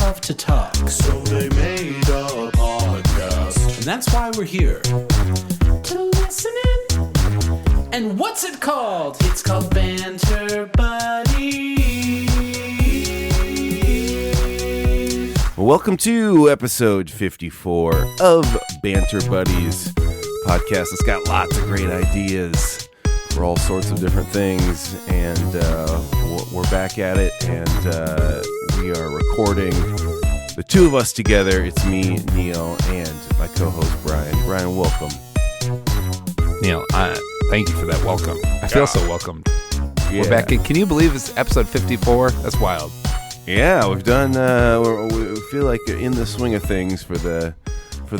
love to talk. So they made a podcast. And that's why we're here. To listen in. And what's it called? It's called Banter Buddies. Welcome to episode 54 of Banter Buddies podcast. It's got lots of great ideas for all sorts of different things, and we're back at it, and we are recording the two of us together. It's me, Neil, and my co-host Brian. Brian, welcome. Neil, thank you for that welcome. I feel so welcomed. Yeah. We're back. Can you believe it's episode 54? That's wild. Yeah, we've done. We feel like in the swing of things for the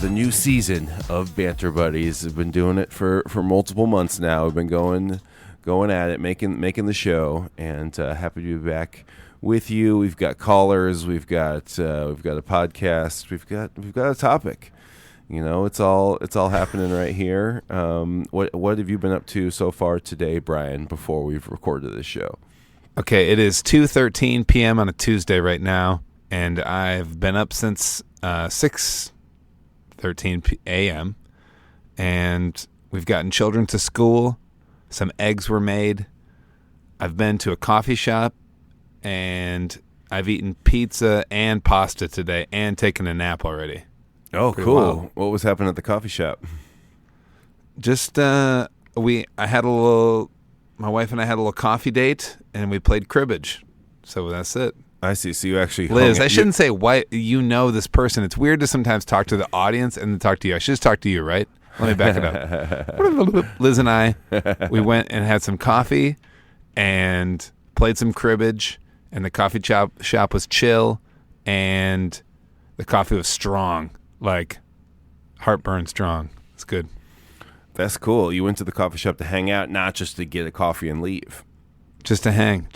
new season of Banter Buddies. We've been doing it for multiple months now. We've been going at it, making the show, and happy to be back with you. We've got callers. We've got a podcast. We've got a topic. You know, it's all happening right here. What have you been up to so far today, Brian? Before we've recorded this show. Okay, it is 2:13 p.m. on a Tuesday right now, and I've been up since 6:13 a.m., and we've gotten children to school. Some eggs were made. I've been to a coffee shop, and I've eaten pizza and pasta today and taken a nap already. Oh, Pretty cool. wild. What was happening at the coffee shop? Just my wife and I had a little coffee date, and we played cribbage. So that's it. I see. So you actually Liz, I shouldn't say why you know this person. It's weird to sometimes talk to the audience and then talk to you. I should just talk to you, right? Let me back it up. Liz and I, we went and had some coffee and played some cribbage, and the coffee shop was chill, and the coffee was strong, like heartburn strong. It's good. That's cool. You went to the coffee shop to hang out, not just to get a coffee and leave. Just to hang.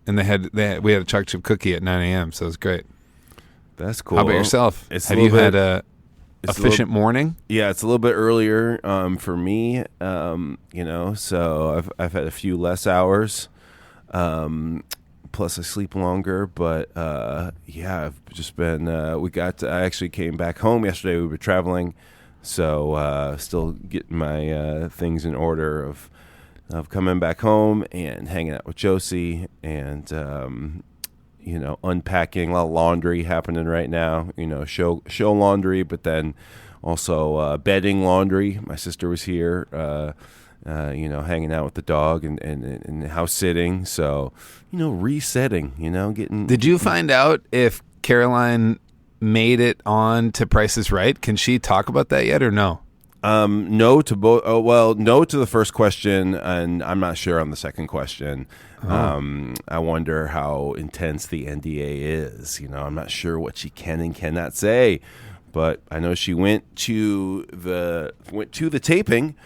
And we had a chocolate chip cookie at 9 a.m., so it was great. That's cool. How about yourself? Have you had a efficient morning? Yeah, it's a little bit earlier for me. So I've had a few less hours. Plus I sleep longer, but I've just been. I actually came back home yesterday. We were traveling, so still getting my things in order of coming back home and hanging out with Josie, and unpacking. A lot of laundry happening right now. Show laundry, but then also bedding laundry. My sister was here, hanging out with the dog and house sitting. So, resetting. Getting. Did you find out if Caroline made it on to Price is Right? Can she talk about that yet or no? No to both. Oh, well, no to the first question, and I'm not sure on the second question. I wonder how intense the NDA is. I'm not sure what she can and cannot say, but I know she went to the taping.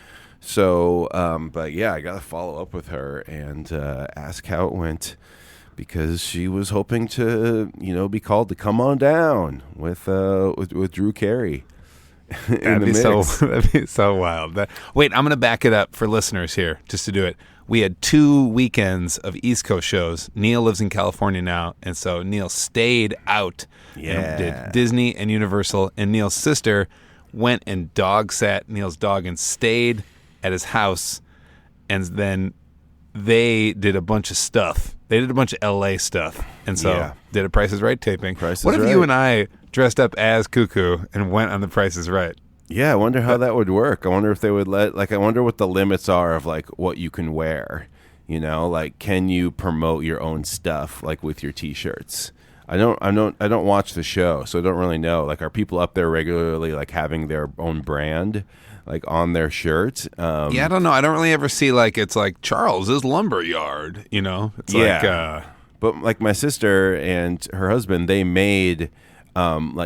So, but yeah, I got to follow up with her and ask how it went, because she was hoping to, be called to come on down with Drew Carey. That'd be so wild. Wait, I'm going to back it up for listeners here just to do it. We had 2 weekends of East Coast shows. Neil lives in California now, and so Neil stayed out and did Disney and Universal, and Neil's sister went and dog sat Neil's dog and stayed at his house, and then they did a bunch of stuff. They did a bunch of LA stuff, and so did a Price is Right taping. What if you and I dressed up as Cuckoo and went on the Price is Right? Yeah, I wonder how that would work. I wonder if they would I wonder what the limits are of what you can wear. Can you promote your own stuff with your T-shirts? I don't watch the show, so I don't really know. Are people up there regularly having their own brand on their shirt? I don't know. I don't really ever see it's Charles's Lumberyard. It's but my sister and her husband, they made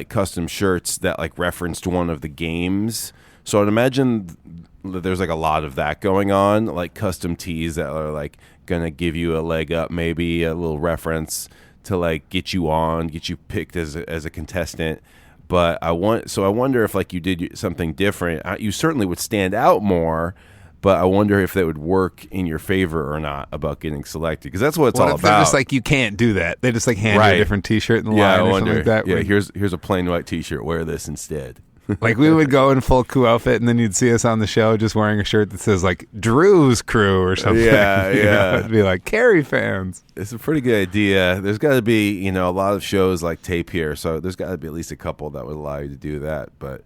custom shirts that referenced one of the games. So I'd imagine there's a lot of that going on, custom tees that are gonna give you a leg up, maybe a little reference to get you picked as a contestant. But I wonder if you did something different. You certainly would stand out more, but I wonder if that would work in your favor or not about getting selected, because that's what it's all They're about. just like, you can't do that. They just like hand you Right. a different T-shirt in the yeah, line I or wonder. something like that. Yeah, here's a plain white T-shirt. Wear this instead. Like we would go in full crew outfit, and then you'd see us on the show just wearing a shirt that says like Drew's Crew or something. Yeah, You know, yeah. it'd be like Carrie fans. It's a pretty good idea. There's got to be, a lot of shows like Tape Here, so there's got to be at least a couple that would allow you to do that. But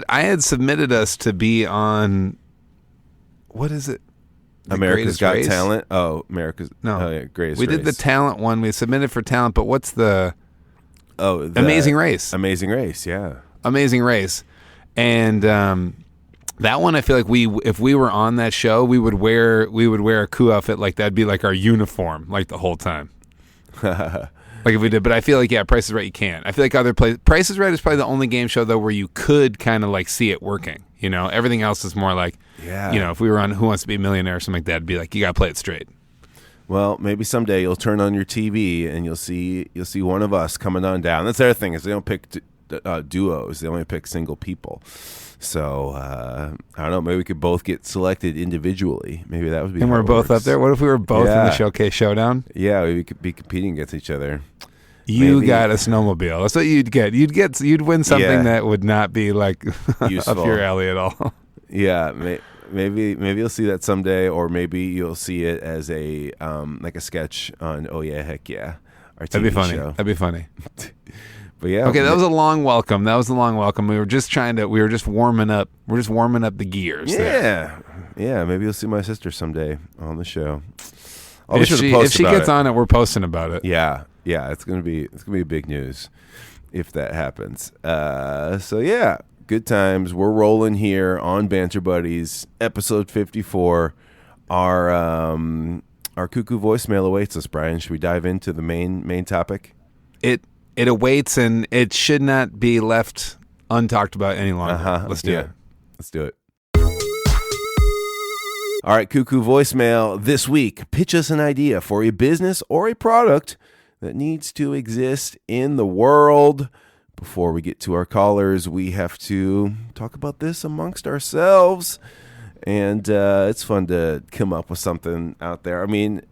I had submitted us to be on, what is it? The America's Greatest Got Race? Talent. Oh, America's No. Oh, yeah, Greatest We did the Race. talent one. We submitted for talent, but what's the the Amazing Race? Amazing Race, yeah. Amazing Race, and that one I feel like if we were on that show, we would wear a crew outfit like that'd be like our uniform like the whole time. Like if we did, but I feel like Price is Right, you can't. I feel like other places, Price is Right is probably the only game show though where you could kind of like see it working. Everything else is more like, if we were on Who Wants to Be a Millionaire or something like that, it'd be like you got to play it straight. Well, maybe someday you'll turn on your TV and you'll see one of us coming on down. That's the other thing, is they don't pick duos; they only pick single people. So I don't know. Maybe we could both get selected individually. Maybe that would be. And how we're it both works. up there. What if we were both in Yeah. the Showcase Showdown? Yeah, we could be competing against each other. You Maybe. got a snowmobile. That's what you'd get. You'd win something Yeah. that would not be like Useful. up your alley at all. Yeah, maybe you'll see that someday, or maybe you'll see it as a like a sketch on Oh Yeah Heck Yeah, our TV That'd be funny. show. That'd be funny. But yeah, Okay, that was a long welcome. We were just warming up. We're just warming up the gears. there. yeah. Maybe you'll see my sister someday on the show. I'll be sure to If post she about gets it. on it, we're posting about it. Yeah, it's gonna be big news if that happens. So yeah, good times. We're rolling here on Banter Buddies, episode 54. Our cuckoo voicemail awaits us. Brian, should we dive into the main topic? It awaits, and it should not be left untalked about any longer. Let's do it. Let's do it. All right, Cuckoo Voicemail this week. Pitch us an idea for a business or a product that needs to exist in the world. Before we get to our callers, we have to talk about this amongst ourselves. And it's fun to come up with something out there. I mean,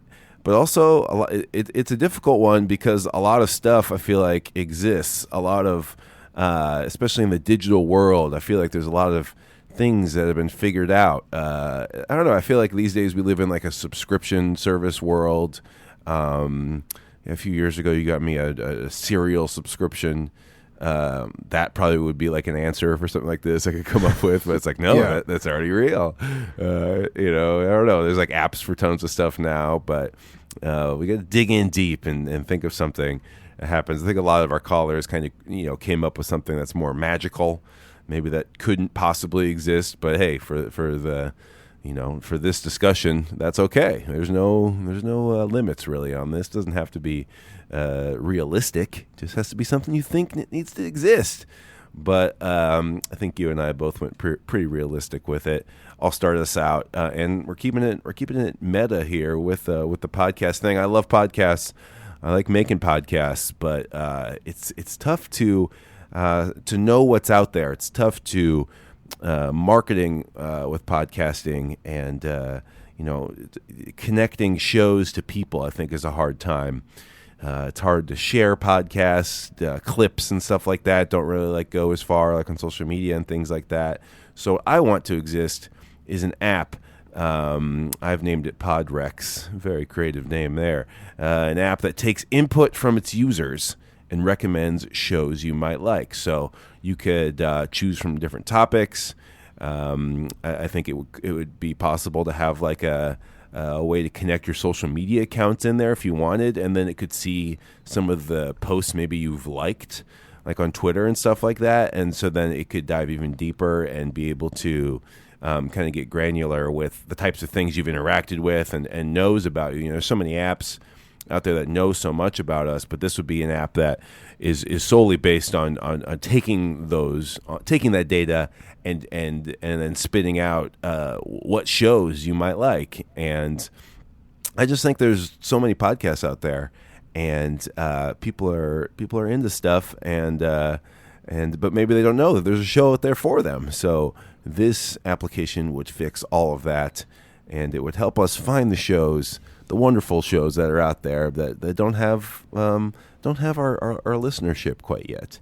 but also it's a difficult one because a lot of stuff I feel like exists. A lot of, especially in the digital world, I feel like there's a lot of things that have been figured out. I don't know. I feel like these days we live in like a subscription service world. A few years ago, you got me a cereal subscription. That probably would be like an answer for something like this I could come up with, but it's like, no, that's already real. I don't know. There's like apps for tons of stuff now, but we got to dig in deep and think of something that happens. I think a lot of our callers kind of, came up with something that's more magical, maybe that couldn't possibly exist, but hey, for the, for this discussion, that's okay. There's no limits really on this. It doesn't have to be realistic. It just has to be something you think needs to exist. But I think you and I both went pretty realistic with it. I'll start us out, and we're keeping it meta here with the podcast thing. I love podcasts. I like making podcasts, but it's tough to know what's out there. It's tough to marketing with podcasting, and connecting shows to people, I think, is a hard time. It's hard to share podcast clips and stuff like that. Don't really go as far on social media and things like that. So what I want to exist is an app. I've named it Podrex. Very creative name there. An app that takes input from its users and recommends shows you might like. So you could choose from different topics. I think it would be possible to have a way to connect your social media accounts in there if you wanted, and then it could see some of the posts maybe you've liked, like on Twitter and stuff like that. And so then it could dive even deeper and be able to kind of get granular with the types of things you've interacted with and knows about you. There's so many apps out there that know so much about us, but this would be an app that is solely based on taking that data and then spitting out what shows you might like. And I just think there's so many podcasts out there, and people are into stuff, but maybe they don't know that there's a show out there for them. So this application would fix all of that, and it would help us find the shows, the wonderful shows that are out there that don't have our listenership quite yet.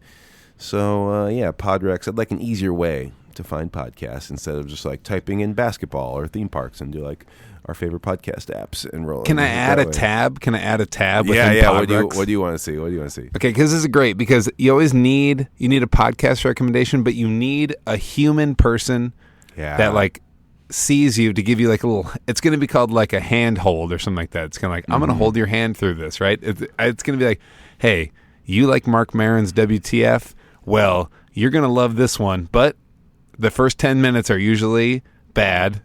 So Podrex, I'd like an easier way to find podcasts instead of just like typing in basketball or theme parks and do like our favorite podcast apps and roll. Can I add a tab? Can I add a tab? Yeah. Podrex? What do you want to see? What do you want to see? Okay, because this is great because you always need a podcast recommendation, but you need a human person that like sees you to give you like a little. It's going to be called like a handhold or something like that. It's kind of like I'm going to hold your hand through this, right? It's going to be like, hey, you like Mark Maron's WTF? Well, you're going to love this one, but the first 10 minutes are usually bad.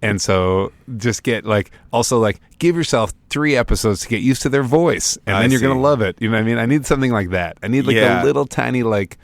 And so just get like, also like give yourself 3 episodes to get used to their voice. And then you're going to love it. You know what I mean? I need something like that. I need like a little tiny, like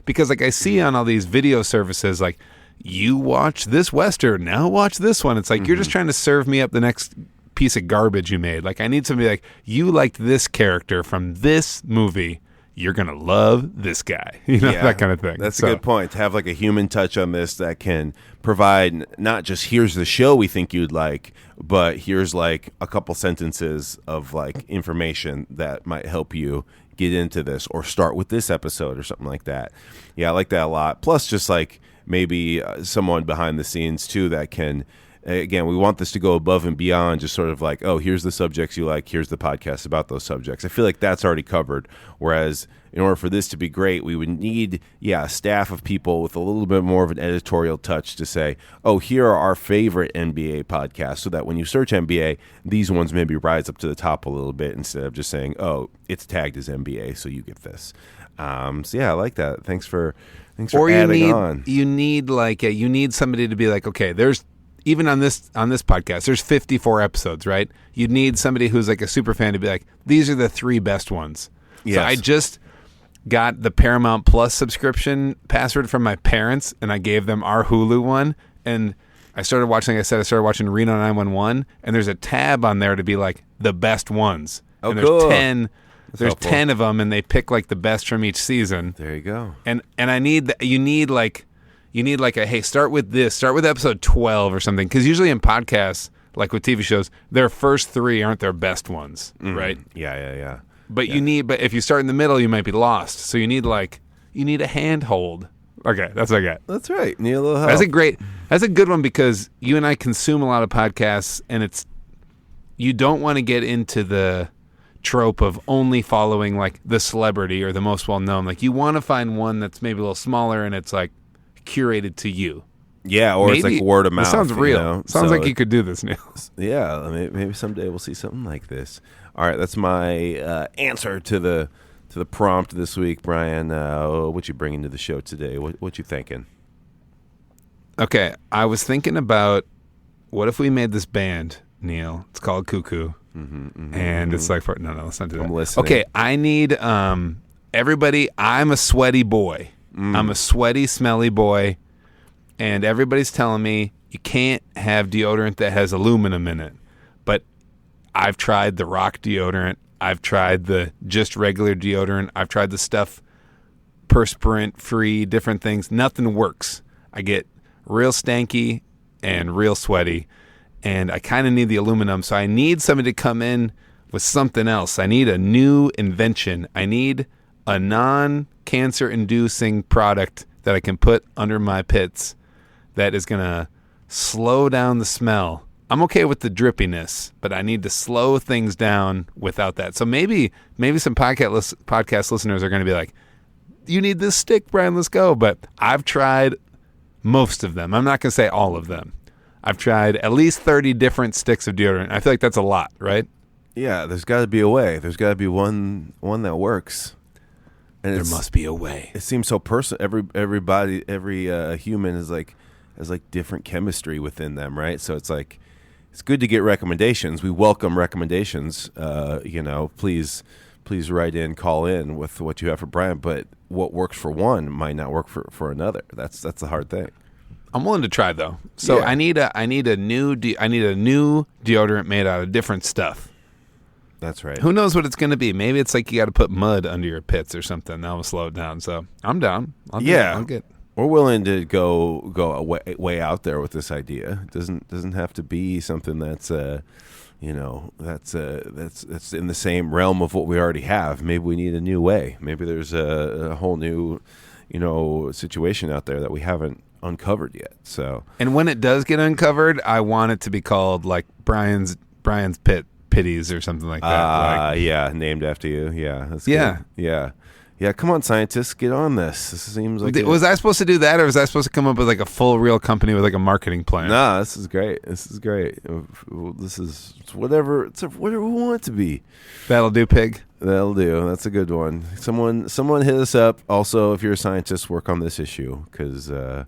because like I see on all these video services, like you watch this Western, now watch this one. It's like, you're just trying to serve me up the next piece of garbage you made. Like I need somebody like, you liked this character from this movie. You're going to love this guy, that kind of thing. That's a good point. To have like a human touch on this that can provide not just here's the show we think you'd like, but here's like a couple sentences of like information that might help you get into this or start with this episode or something like that. Yeah, I like that a lot. Plus just like maybe someone behind the scenes too that can, again, we want this to go above and beyond just sort of like, oh, here's the subjects you like, here's the podcast about those subjects. I feel like that's already covered. Whereas in order for this to be great, we would need, a staff of people with a little bit more of an editorial touch to say, oh, here are our favorite NBA podcasts, so that when you search NBA, these ones maybe rise up to the top a little bit instead of just saying, oh, it's tagged as NBA, so you get this. I like that. Thanks for adding on. You need somebody to be like, okay, there's, even on this podcast, there's 54 episodes, right? You'd need somebody who's like a super fan to be like, these are the 3 best ones. Yes. So I just got the Paramount Plus subscription password from my parents, and I gave them our Hulu one. And I started watching, I started watching Reno 911, and there's a tab on there to be like the best ones. Oh, and there's cool. 10. That's there's helpful. 10 of them, and they pick like the best from each season. There you go. And I need you need like a, hey, start with episode 12 or something, because usually in podcasts, like with TV shows, their first 3 aren't their best ones, right? Yeah. But but if you start in the middle, you might be lost. So you need a handhold. Okay, that's what I got. That's right. Need a little help. That's a good one, because you and I consume a lot of podcasts, and you don't want to get into the trope of only following like the celebrity or the most well known. Like you want to find one that's maybe a little smaller and it's like curated to you. Yeah, or maybe, it's like word of mouth. It sounds real. Sounds like you could do this, Neil. Yeah, maybe someday we'll see something like this. All right, that's my answer to the prompt this week, Brian. What you bringing to the show today? What you thinking? Okay, I was thinking about what if we made this band, Neil? It's called Cuckoo, and it's like no, let's not do that. I'm listening. Okay, I need everybody. I'm a sweaty boy. I'm a sweaty, smelly boy, and everybody's telling me you can't have deodorant that has aluminum in it. But I've tried the Rock deodorant. I've tried the just regular deodorant. I've tried the stuff perspirant-free, different things. Nothing works. I get real stanky and real sweaty, and I kind of need the aluminum. So I need somebody to come in with something else. I need a new invention. I need a non-cancer-inducing product that I can put under my pits that is going to slow down the smell. I'm okay with the drippiness, but I need to slow things down without that. So maybe some podcast listeners are going to be like, you need this stick, Brian, let's go. But I've tried most of them. I'm not going to say all of them. I've tried at least 30 different sticks of deodorant. I feel like that's a lot, right? Yeah, there's got to be a way. There's got to be one that works. And there must be a way. It seems so personal. Everybody, every human has different chemistry within them, right? So it's like, it's good to get recommendations. We welcome recommendations. Please write in, call in with what you have for Brian. But what works for one might not work for another. That's the hard thing. I'm willing to try though. So yeah. I need a new deodorant made out of different stuff. That's right. Who knows what it's going to be? Maybe it's like you got to put mud under your pits or something. That will slow it down. So I'm down. I'll get. We're willing to go way out there with this idea. It doesn't have to be something that's that's in the same realm of what we already have. Maybe we need a new way. Maybe there's a whole new situation out there that we haven't uncovered yet. So, and when it does get uncovered, I want it to be called like Brian's Pitties or something like that. Yeah, named after you. Yeah, that's yeah, good. Yeah. Come on, scientists, get on this. This seems like was I supposed to do that, or was I supposed to come up with like a full real company with like a marketing plan? Nah, this is great. This is whatever. It's whatever we want it to be. That'll do, pig. That'll do. That's a good one. Someone hit us up. Also, if you're a scientist, work on this issue because there's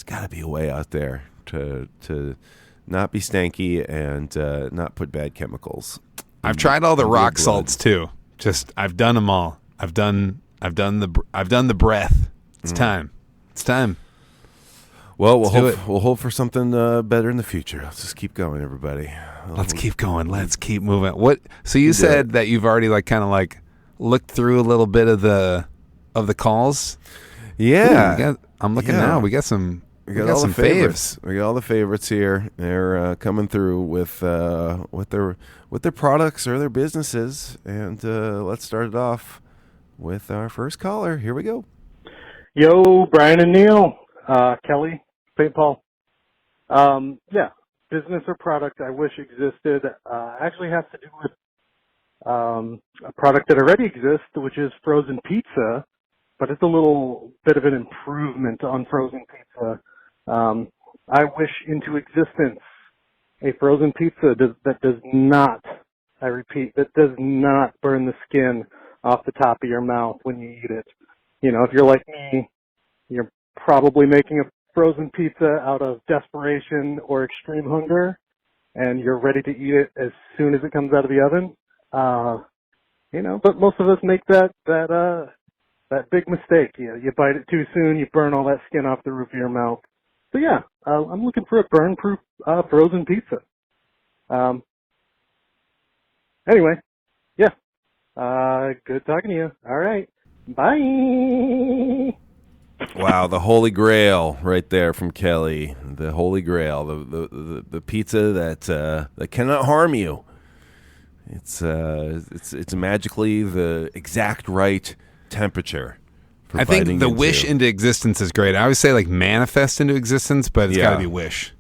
got to be a way out there to not be stanky and not put bad chemicals. I've tried all the rock salts too. I've done them all. I've done the breath. It's time. It's time. Well, we'll hope for something better in the future. Let's just keep going, everybody. Let's keep going. Let's keep moving. What? So you said that you've already looked through a little bit of the calls. Yeah, I'm looking now. We got some. We got all some the favorites. We got all the favorites here. They're coming through with their products or their businesses, and let's start it off with our first caller. Here we go. Yo, Brian and Neil, Kelly, St. Paul. Business or product I wish existed actually has to do with a product that already exists, which is frozen pizza, but it's a little bit of an improvement on frozen pizza. I wish into existence a frozen pizza that does not, I repeat, that does not burn the skin off the top of your mouth when you eat it. If you're like me, you're probably making a frozen pizza out of desperation or extreme hunger, and you're ready to eat it as soon as it comes out of the oven. But most of us make that big mistake. You bite it too soon, you burn all that skin off the roof of your mouth. So yeah, I'm looking for a burn-proof frozen pizza. Anyway, yeah. Good talking to you. All right. Bye. Wow, the Holy Grail right there from Kelly. The Holy Grail, the pizza that cannot harm you. It's magically the exact right temperature. I think the wish into existence is great. I always say manifest into existence, but it's got to be wish.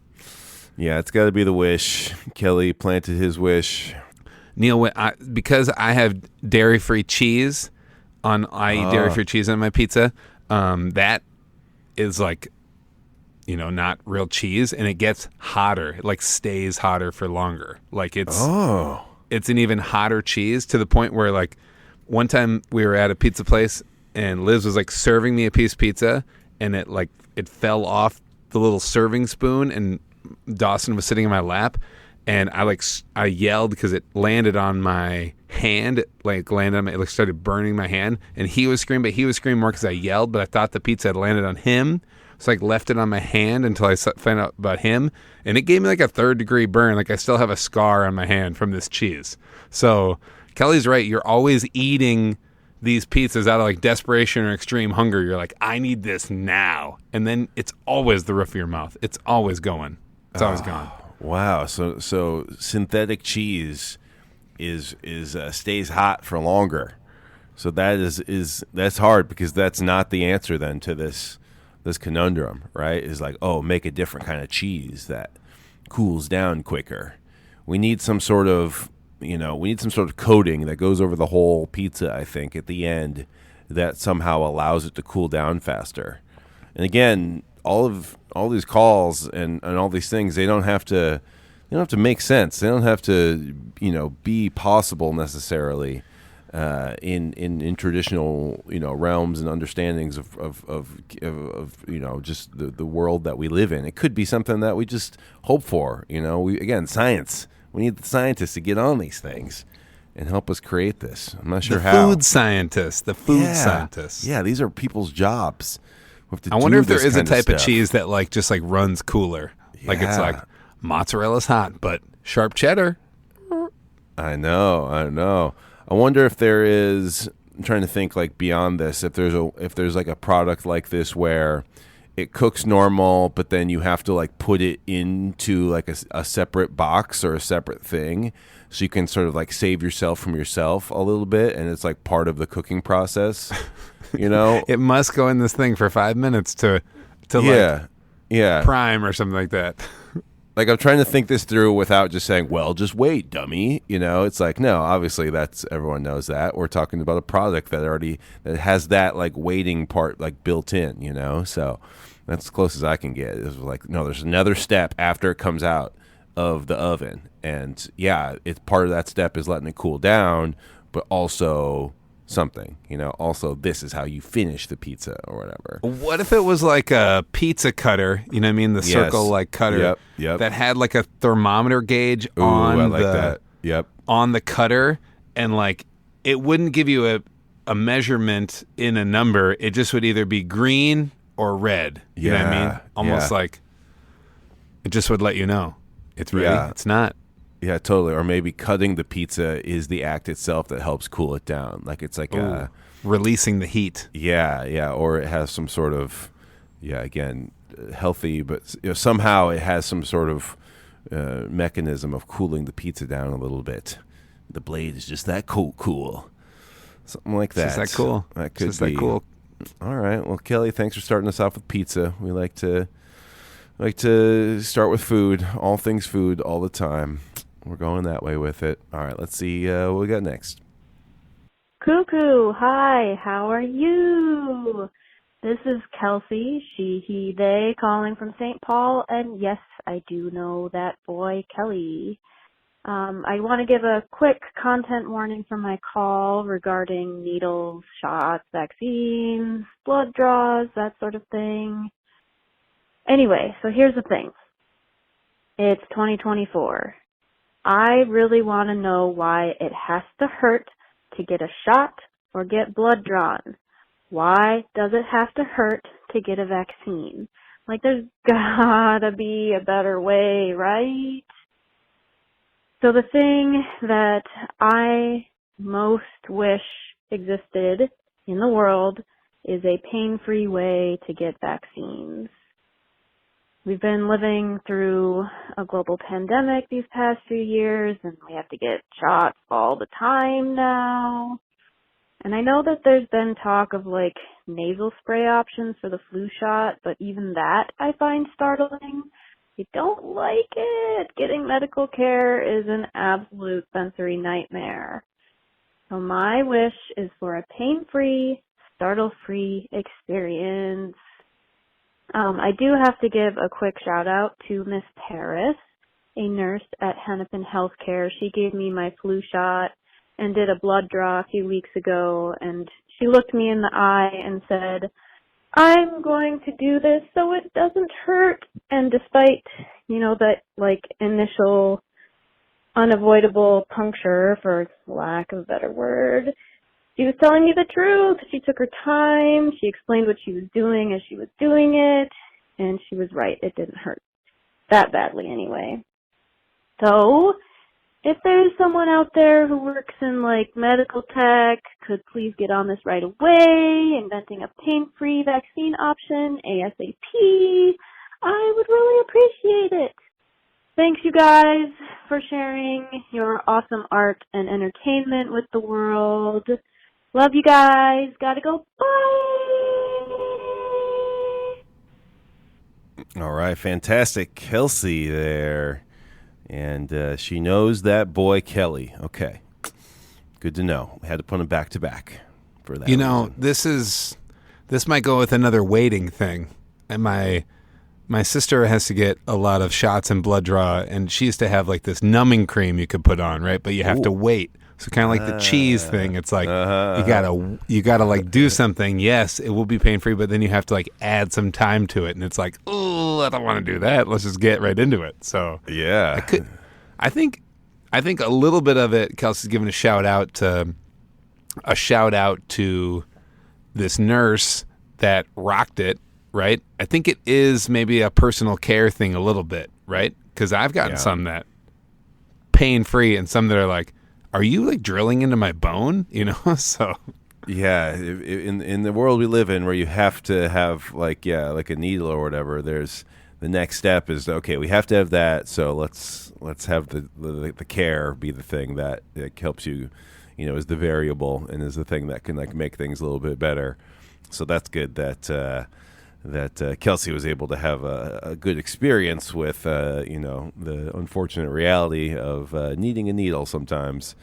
Yeah, it's got to be the wish. Kelly planted his wish. Neil, because I have dairy-free cheese I eat dairy-free cheese on my pizza. That is not real cheese, and it gets hotter. It stays hotter for longer. It's an even hotter cheese to the point where one time we were at a pizza place and Liz was serving me a piece of pizza, and it fell off the little serving spoon, and Dawson was sitting in my lap, and I yelled because it landed on my hand. It started burning my hand, and he was screaming, but he was screaming more because I yelled, but I thought the pizza had landed on him. So I left it on my hand until I found out about him, and it gave me a 3rd-degree burn. I still have a scar on my hand from this cheese. So Kelly's right. You're always eating these pizzas out of desperation or extreme hunger. You're I need this now, and then it's always the roof of your mouth. It's always going. It's always gone. Wow. So synthetic cheese is stays hot for longer. So that's hard because that's not the answer then to this conundrum, right? Is make a different kind of cheese that cools down quicker. We need some sort of coating that goes over the whole pizza, I think, at the end that somehow allows it to cool down faster. And again, all these calls and all these things, they don't have to make sense. They don't have to be possible necessarily in traditional realms and understandings of just the world that we live in. It could be something that we just hope for. Science. We need the scientists to get on these things and help us create this. I'm not sure how. The food scientists. Yeah, these are people's jobs. I wonder if there is a type of cheese that just runs cooler. Yeah. It's mozzarella's hot, but sharp cheddar. I know. I wonder if there is. I'm trying to think beyond this. If there's a product like this where it cooks normal, but then you have to like put it into like a separate box or a separate thing, so you can sort of like save yourself from yourself a little bit, and it's like part of the cooking process. You know, It must go in this thing for 5 minutes to yeah. prime or something like that. Like, I'm trying to think this through without just saying, well, just wait, dummy. You know, it's like, no, obviously everyone knows that. We're talking about a product that has that like waiting part like built in, you know? So that's as close as I can get. It's like, no, there's another step after it comes out of the oven. And yeah, it's part of that step is letting it cool down, but also something, you know, also this is how you finish the pizza or whatever. What if it was like a pizza cutter, you know what I mean? The circle like cutter Yep. that had like a thermometer gauge Ooh, on I like that. Yep. on the cutter, and like it wouldn't give you a measurement in a number. It just would either be green or red. You know what I mean? Almost like it just would let you know. It's ready. Yeah. It's not. Yeah, totally. Or maybe cutting the pizza is the act itself that helps cool it down. Like it's like Releasing the heat. yeah. Or it has some sort of, again, healthy, but somehow it has some sort of mechanism of cooling the pizza down a little bit. The blade is just that cool. Something like that. Is that cool? That could Is be. that cool? All right. Well, Kelly, thanks for starting us off with pizza. We like to start with food, all things food, all the time. We're going that way with it. All right, let's see what we got next. Cuckoo, hi, how are you? This is Kelsey, she, he, they, calling from St. Paul, and yes, I do know that boy, Kelly. I want to give a quick content warning for my call regarding needles, shots, vaccines, blood draws, that sort of thing. Anyway, so here's the thing. It's 2024. I really want to know why it has to hurt to get a shot or get blood drawn. Why does it have to hurt to get a vaccine? Like, there's gotta be a better way, right? So the thing that I most wish existed in the world is a pain-free way to get vaccines. We've been living through a global pandemic these past few years, and we have to get shots all the time now. And I know that there's been talk of like nasal spray options for the flu shot, but even that I find startling. I don't like it. Getting medical care is an absolute sensory nightmare. So my wish is for a pain-free, startle-free experience. I do have to give a quick shout out to Miss Paris, a nurse at Hennepin Healthcare. She gave me my flu shot and did a blood draw a few weeks ago, and she looked me in the eye and said, I'm going to do this so it doesn't hurt. And despite, that like initial unavoidable puncture, for lack of a better word, she was telling me the truth. She took her time. She explained what she was doing as she was doing it. And she was right. It didn't hurt that badly anyway. So, if there's someone out there who works in like medical tech, could please get on this right away, inventing a pain-free vaccine option ASAP. I would really appreciate it. Thanks, you guys, for sharing your awesome art and entertainment with the world. Love you guys. Gotta go. Bye. All right, fantastic. Kelsey there. And she knows that boy, Kelly. Okay. Good to know. We had to put him back to back for that. This might go with another waiting thing. And my sister has to get a lot of shots and blood draw, and she used to have like this numbing cream you could put on, right? But you have to wait. So kind of like the cheese thing. It's like you gotta like do something. Yes, it will be pain free, but then you have to like add some time to it, and it's like, oh, I don't want to do that. Let's just get right into it. So yeah, I think a little bit of it. Kelsey's giving a shout out to this nurse that rocked it. Right? I think it is maybe a personal care thing a little bit, right? Because I've gotten some that pain free, and some that are like, are you like drilling into my bone? So Yeah, in the world we live in, where you have to have like a needle or whatever, there's the next step is okay. We have to have that, so let's have the care be the thing that helps you, is the variable and is the thing that can like make things a little bit better. So that's good that Kelsey was able to have a good experience with the unfortunate reality of needing a needle sometimes.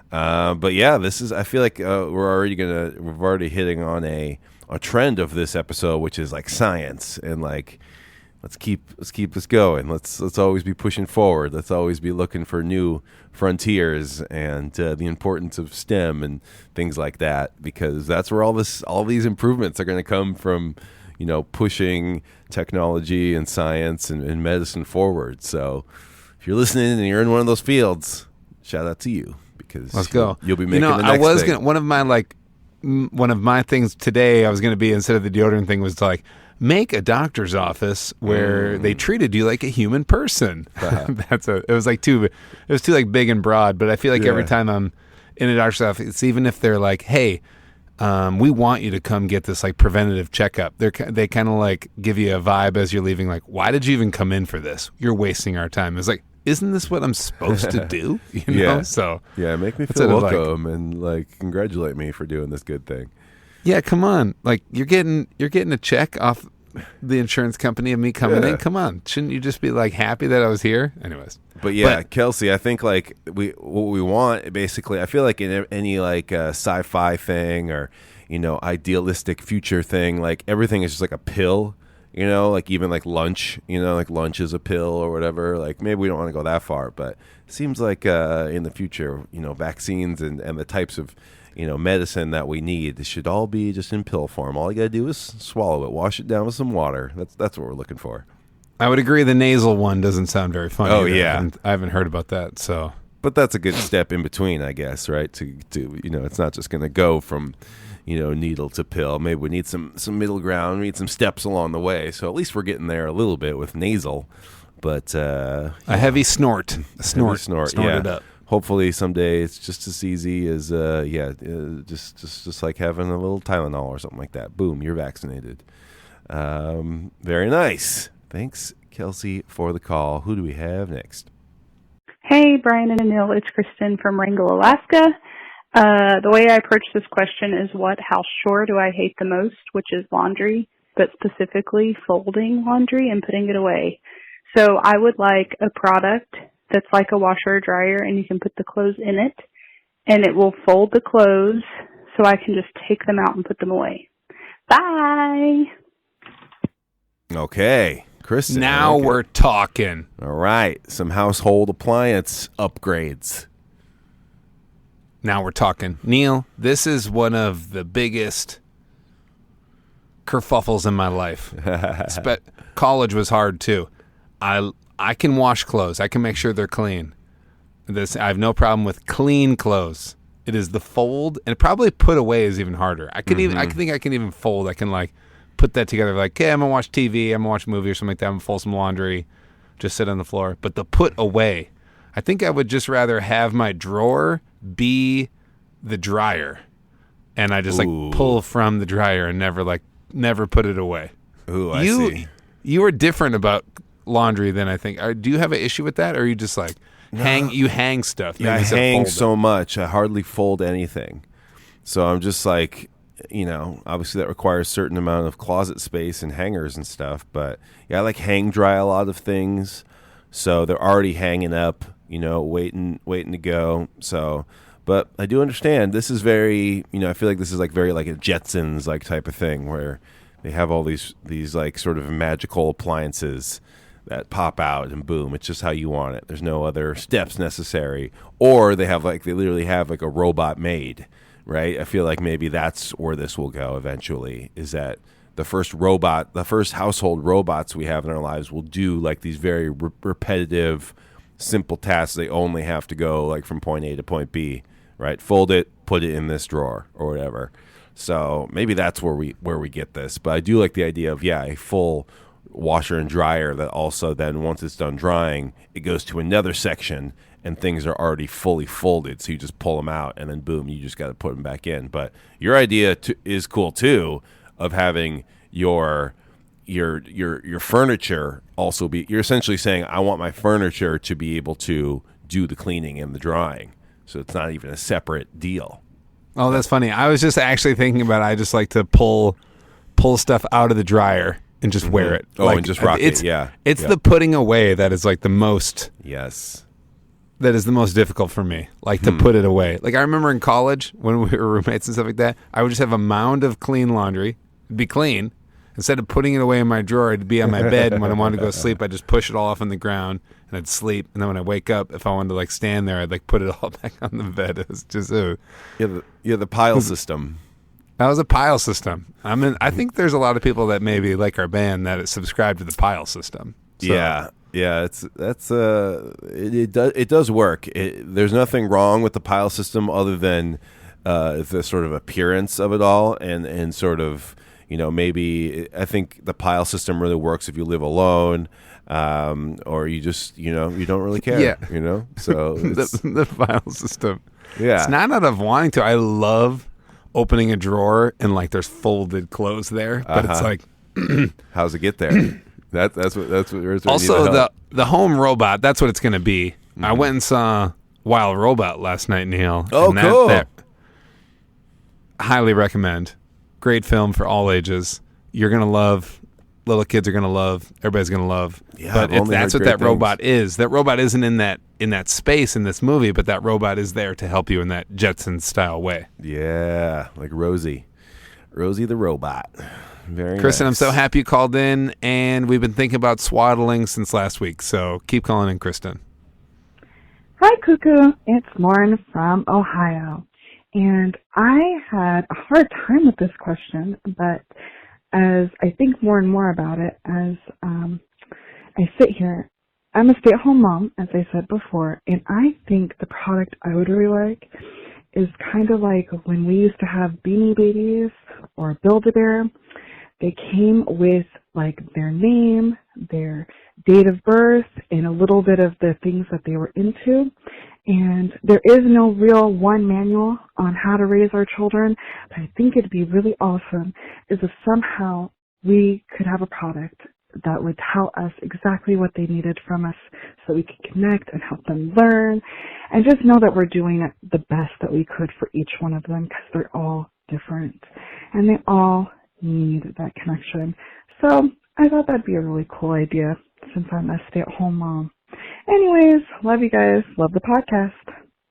But yeah, I feel like we're already hitting on a trend of this episode, which is like science and like let's keep this going. Let's always be pushing forward. Let's always be looking for new frontiers and the importance of STEM and things like that, because that's where all these improvements are going to come from. Pushing technology and science and medicine forward. So if you're listening and you're in one of those fields, shout out to you, because let's go. You'll be making the next thing. One of my things today I was going to be, instead of the deodorant thing, was to like make a doctor's office where they treated you like a human person. It was too like big and broad, but I feel like every time I'm in a doctor's office, even if they're like, hey, we want you to come get this like preventative checkup. They kind of like give you a vibe as you're leaving, like, why did you even come in for this? You're wasting our time. It's like, isn't this what I'm supposed to do? Yeah. So yeah, make me feel welcome and like congratulate me for doing this good thing. Yeah, come on. Like you're getting a check off the insurance company of me coming in. Come on, shouldn't you just be like happy that I was here? Anyways. But Kelsey, I think like what we want basically, I feel like in any like sci-fi thing or idealistic future thing, like everything is just like a pill, like even like lunch, like lunch is a pill or whatever. Like maybe we don't want to go that far, but it seems like in the future, vaccines and the types of medicine that we need should all be just in pill form. All you gotta do is swallow it, wash it down with some water. That's what we're looking for. I would agree the nasal one doesn't sound very funny. Oh, either. yeah. I haven't heard about that, so. But that's a good step in between, I guess, right? To it's not just going to go from, needle to pill. Maybe we need some middle ground. We need some steps along the way. So at least we're getting there a little bit with nasal. But a heavy snort. Snort it up. Hopefully someday it's just as easy as just like having a little Tylenol or something like that. Boom, you're vaccinated. Very nice. Thanks, Kelsey, for the call. Who do we have next? Hey, Brian and Anil. It's Kristen from Wrangell, Alaska. The way I approach this question is how chore do I hate the most, which is laundry, but specifically folding laundry and putting it away. So I would like a product that's like a washer or dryer, and you can put the clothes in it, and it will fold the clothes so I can just take them out and put them away. Bye! Okay. Kristen, now we're talking. All right. Some household appliance upgrades. Now we're talking. Neil, this is one of the biggest kerfuffles in my life. College was hard too. I can wash clothes. I can make sure they're clean. I have no problem with clean clothes. It is the fold, and probably put away is even harder. I think I can even fold. I can like put that together. Like, hey, I'm gonna watch TV. I'm gonna watch a movie or something like that. I'm gonna fold some laundry, just sit on the floor. But the put away, I think I would just rather have my drawer be the dryer, and I just like pull from the dryer and never put it away. Ooh, I see. You are different about laundry than I think. Do you have an issue with that, or are you just like hang stuff? Yeah, I hang so much. I hardly fold anything. So I'm just like, obviously that requires a certain amount of closet space and hangers and stuff. But yeah, I like hang dry a lot of things. So they're already hanging up, waiting to go. So, but I do understand this is very, I feel like this is like very like a Jetsons like type of thing where they have all these like sort of magical appliances that pop out and boom, it's just how you want it. There's no other steps necessary. Or they literally have like a robot maid, right? I feel like maybe that's where this will go eventually, is that the first household robots we have in our lives will do like these very repetitive, simple tasks. They only have to go like from point A to point B, right? Fold it, put it in this drawer or whatever. So maybe that's where we get this. But I do like the idea of, a full washer and dryer that also then once it's done drying, it goes to another section and things are already fully folded. So you just pull them out and then boom, you just got to put them back in. But your idea is cool too, of having your furniture also be. You're essentially saying, I want my furniture to be able to do the cleaning and the drying. So it's not even a separate deal. Oh, that's funny. I was just actually thinking about I just like to pull stuff out of the dryer and just wear it. Oh, and just rock it. Yeah. It's the putting away that is like the most. Yes. That is the most difficult for me. Like to put it away. Like I remember in college when we were roommates and stuff like that, I would just have a mound of clean laundry. It'd be clean. Instead of putting it away in my drawer, it'd be on my bed. And when I wanted to go to sleep, I'd just push it all off on the ground and I'd sleep. And then when I wake up, if I wanted to like stand there, I'd like put it all back on the bed. It was just the pile system. That was a pile system. I think there's a lot of people that maybe like our band that subscribe to the pile system. So. Yeah, it does work. There's nothing wrong with the pile system other than the sort of appearance of it all, and sort of maybe I think the pile system really works if you live alone, or you just you don't really care. Yeah. So the pile system. Yeah, it's not out of wanting to. I love opening a drawer and like there's folded clothes there, but it's like, how's it get there? That's what. Also, the home robot. That's what it's going to be. Mm-hmm. I went and saw Wild Robot last night, Neil. Oh, cool! Highly recommend. Great film for all ages. You're going to love. Little kids are going to love. Everybody's going to love. Yeah, but if that's what that robot is. That robot isn't in that space in this movie, but that robot is there to help you in that Jetsons style way. Yeah, like Rosie the robot. Very Kristen, nice. I'm so happy you called in, and we've been thinking about swaddling since last week, so keep calling in, Kristen. Hi, Cuckoo. It's Lauren from Ohio, and I had a hard time with this question, but as I think more and more about it, as I sit here, I'm a stay-at-home mom, as I said before, and I think the product I would really like is kind of like when we used to have Beanie Babies or Build-A-Bear. They came with like their name, their date of birth, and a little bit of the things that they were into. And there is no real one manual on how to raise our children, but I think it'd be really awesome is if somehow we could have a product that would tell us exactly what they needed from us so we could connect and help them learn and just know that we're doing the best that we could for each one of them because they're all different and they all need that connection. So I thought that'd be a really cool idea since I'm a stay-at-home mom. Anyways, love you guys. Love the podcast.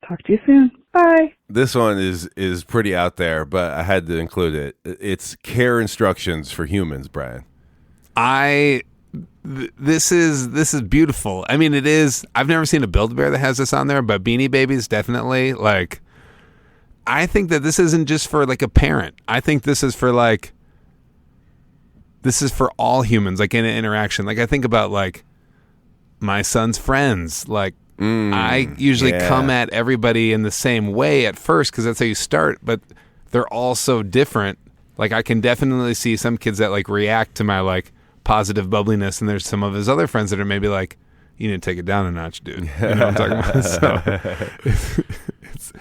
Talk to you soon. Bye. This one is pretty out there, but I had to include it. It's care instructions for humans, Brian. This is beautiful. I mean, it is. I've never seen a Build-A-Bear that has this on there, but Beanie Babies definitely. Like, I think that this isn't just for like a parent. I think this is for like. This is for all humans, like in an interaction. Like I think about like my son's friends. Like I usually come at everybody in the same way at first because that's how you start. But they're all so different. Like I can definitely see some kids that like react to my like positive bubbliness, and there's some of his other friends that are maybe like, "You need to take it down a notch, dude." You know what I'm talking about? So,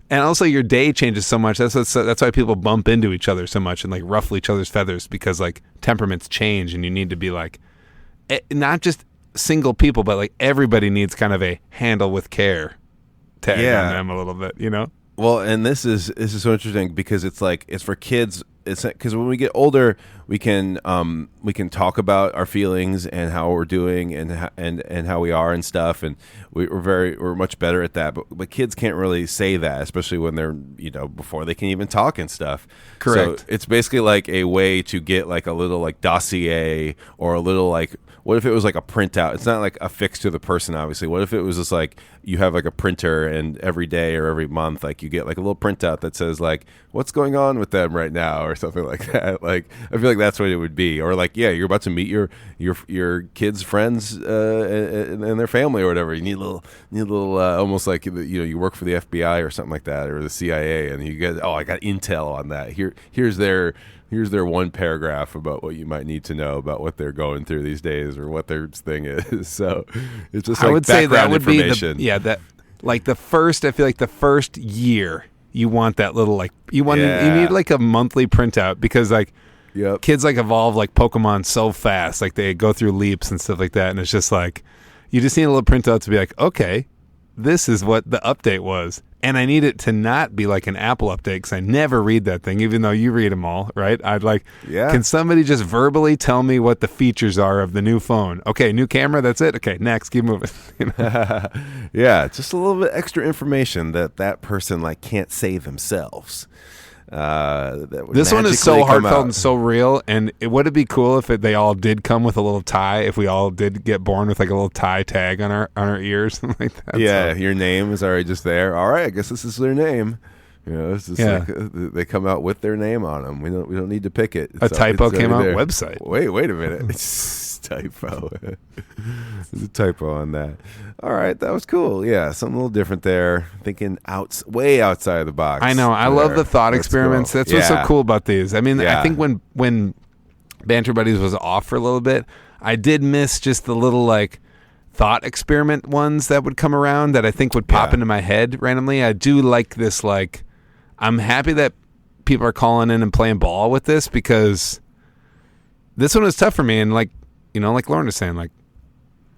and also your day changes so much. That's why people bump into each other so much and like ruffle each other's feathers because like temperaments change and you need to be like not just single people, but like everybody needs kind of a handle with care tag on them a little bit, you know? Well, and this is so interesting because it's like it's for kids. It's because when we get older, we can talk about our feelings and how we're doing and how we are and stuff, and we're much better at that. But kids can't really say that, especially when they're before they can even talk and stuff. Correct. So it's basically like a way to get like a little like dossier or a little like. What if it was like a printout? It's not like affixed to the person, obviously. What if it was just like you have like a printer and every day or every month, like you get like a little printout that says like what's going on with them right now or something like that. Like I feel like that's what it would be. Or like you're about to meet your kids' friends and their family or whatever. You need a little almost like you work for the FBI or something like that or the CIA and you get I got intel on that. Here's their here's their one paragraph about what you might need to know about what they're going through these days or what their thing is. So it's just like I would say that would be information. that like the first. I feel like the first year you want that little like you need like a monthly printout because like kids like evolve like Pokemon so fast, like they go through leaps and stuff like that, and it's just like you just need a little printout to be like, okay, this is what the update was. And I need it to not be like an Apple update because I never read that thing, even though you read them all, right? I'd like, can somebody just verbally tell me what the features are of the new phone? Okay, new camera, that's it? Okay, next, keep moving. Yeah, just a little bit extra information that person like can't say themselves. This one is so heartfelt and so real, and would it be cool if they all did come with a little tie? If we all did get born with like a little tie tag on our ears, like that. Yeah, your name is already just there. All right, I guess this is their name. You know, it's just like they come out with their name on them. We don't need to pick it. A typo came out. Website. Wait a minute. It's typo. There's a typo on that. All right, that was cool. Yeah, something a little different there. Thinking way outside of the box. I know. I love the thought experiments. Cool. That's what's so cool about these. I mean, I think when Banter Buddies was off for a little bit, I did miss just the little like thought experiment ones that would come around that I think would pop into my head randomly. I do like this. Like, I'm happy that people are calling in and playing ball with this because this one was tough for me. And like, you know, like Lauren was saying, like,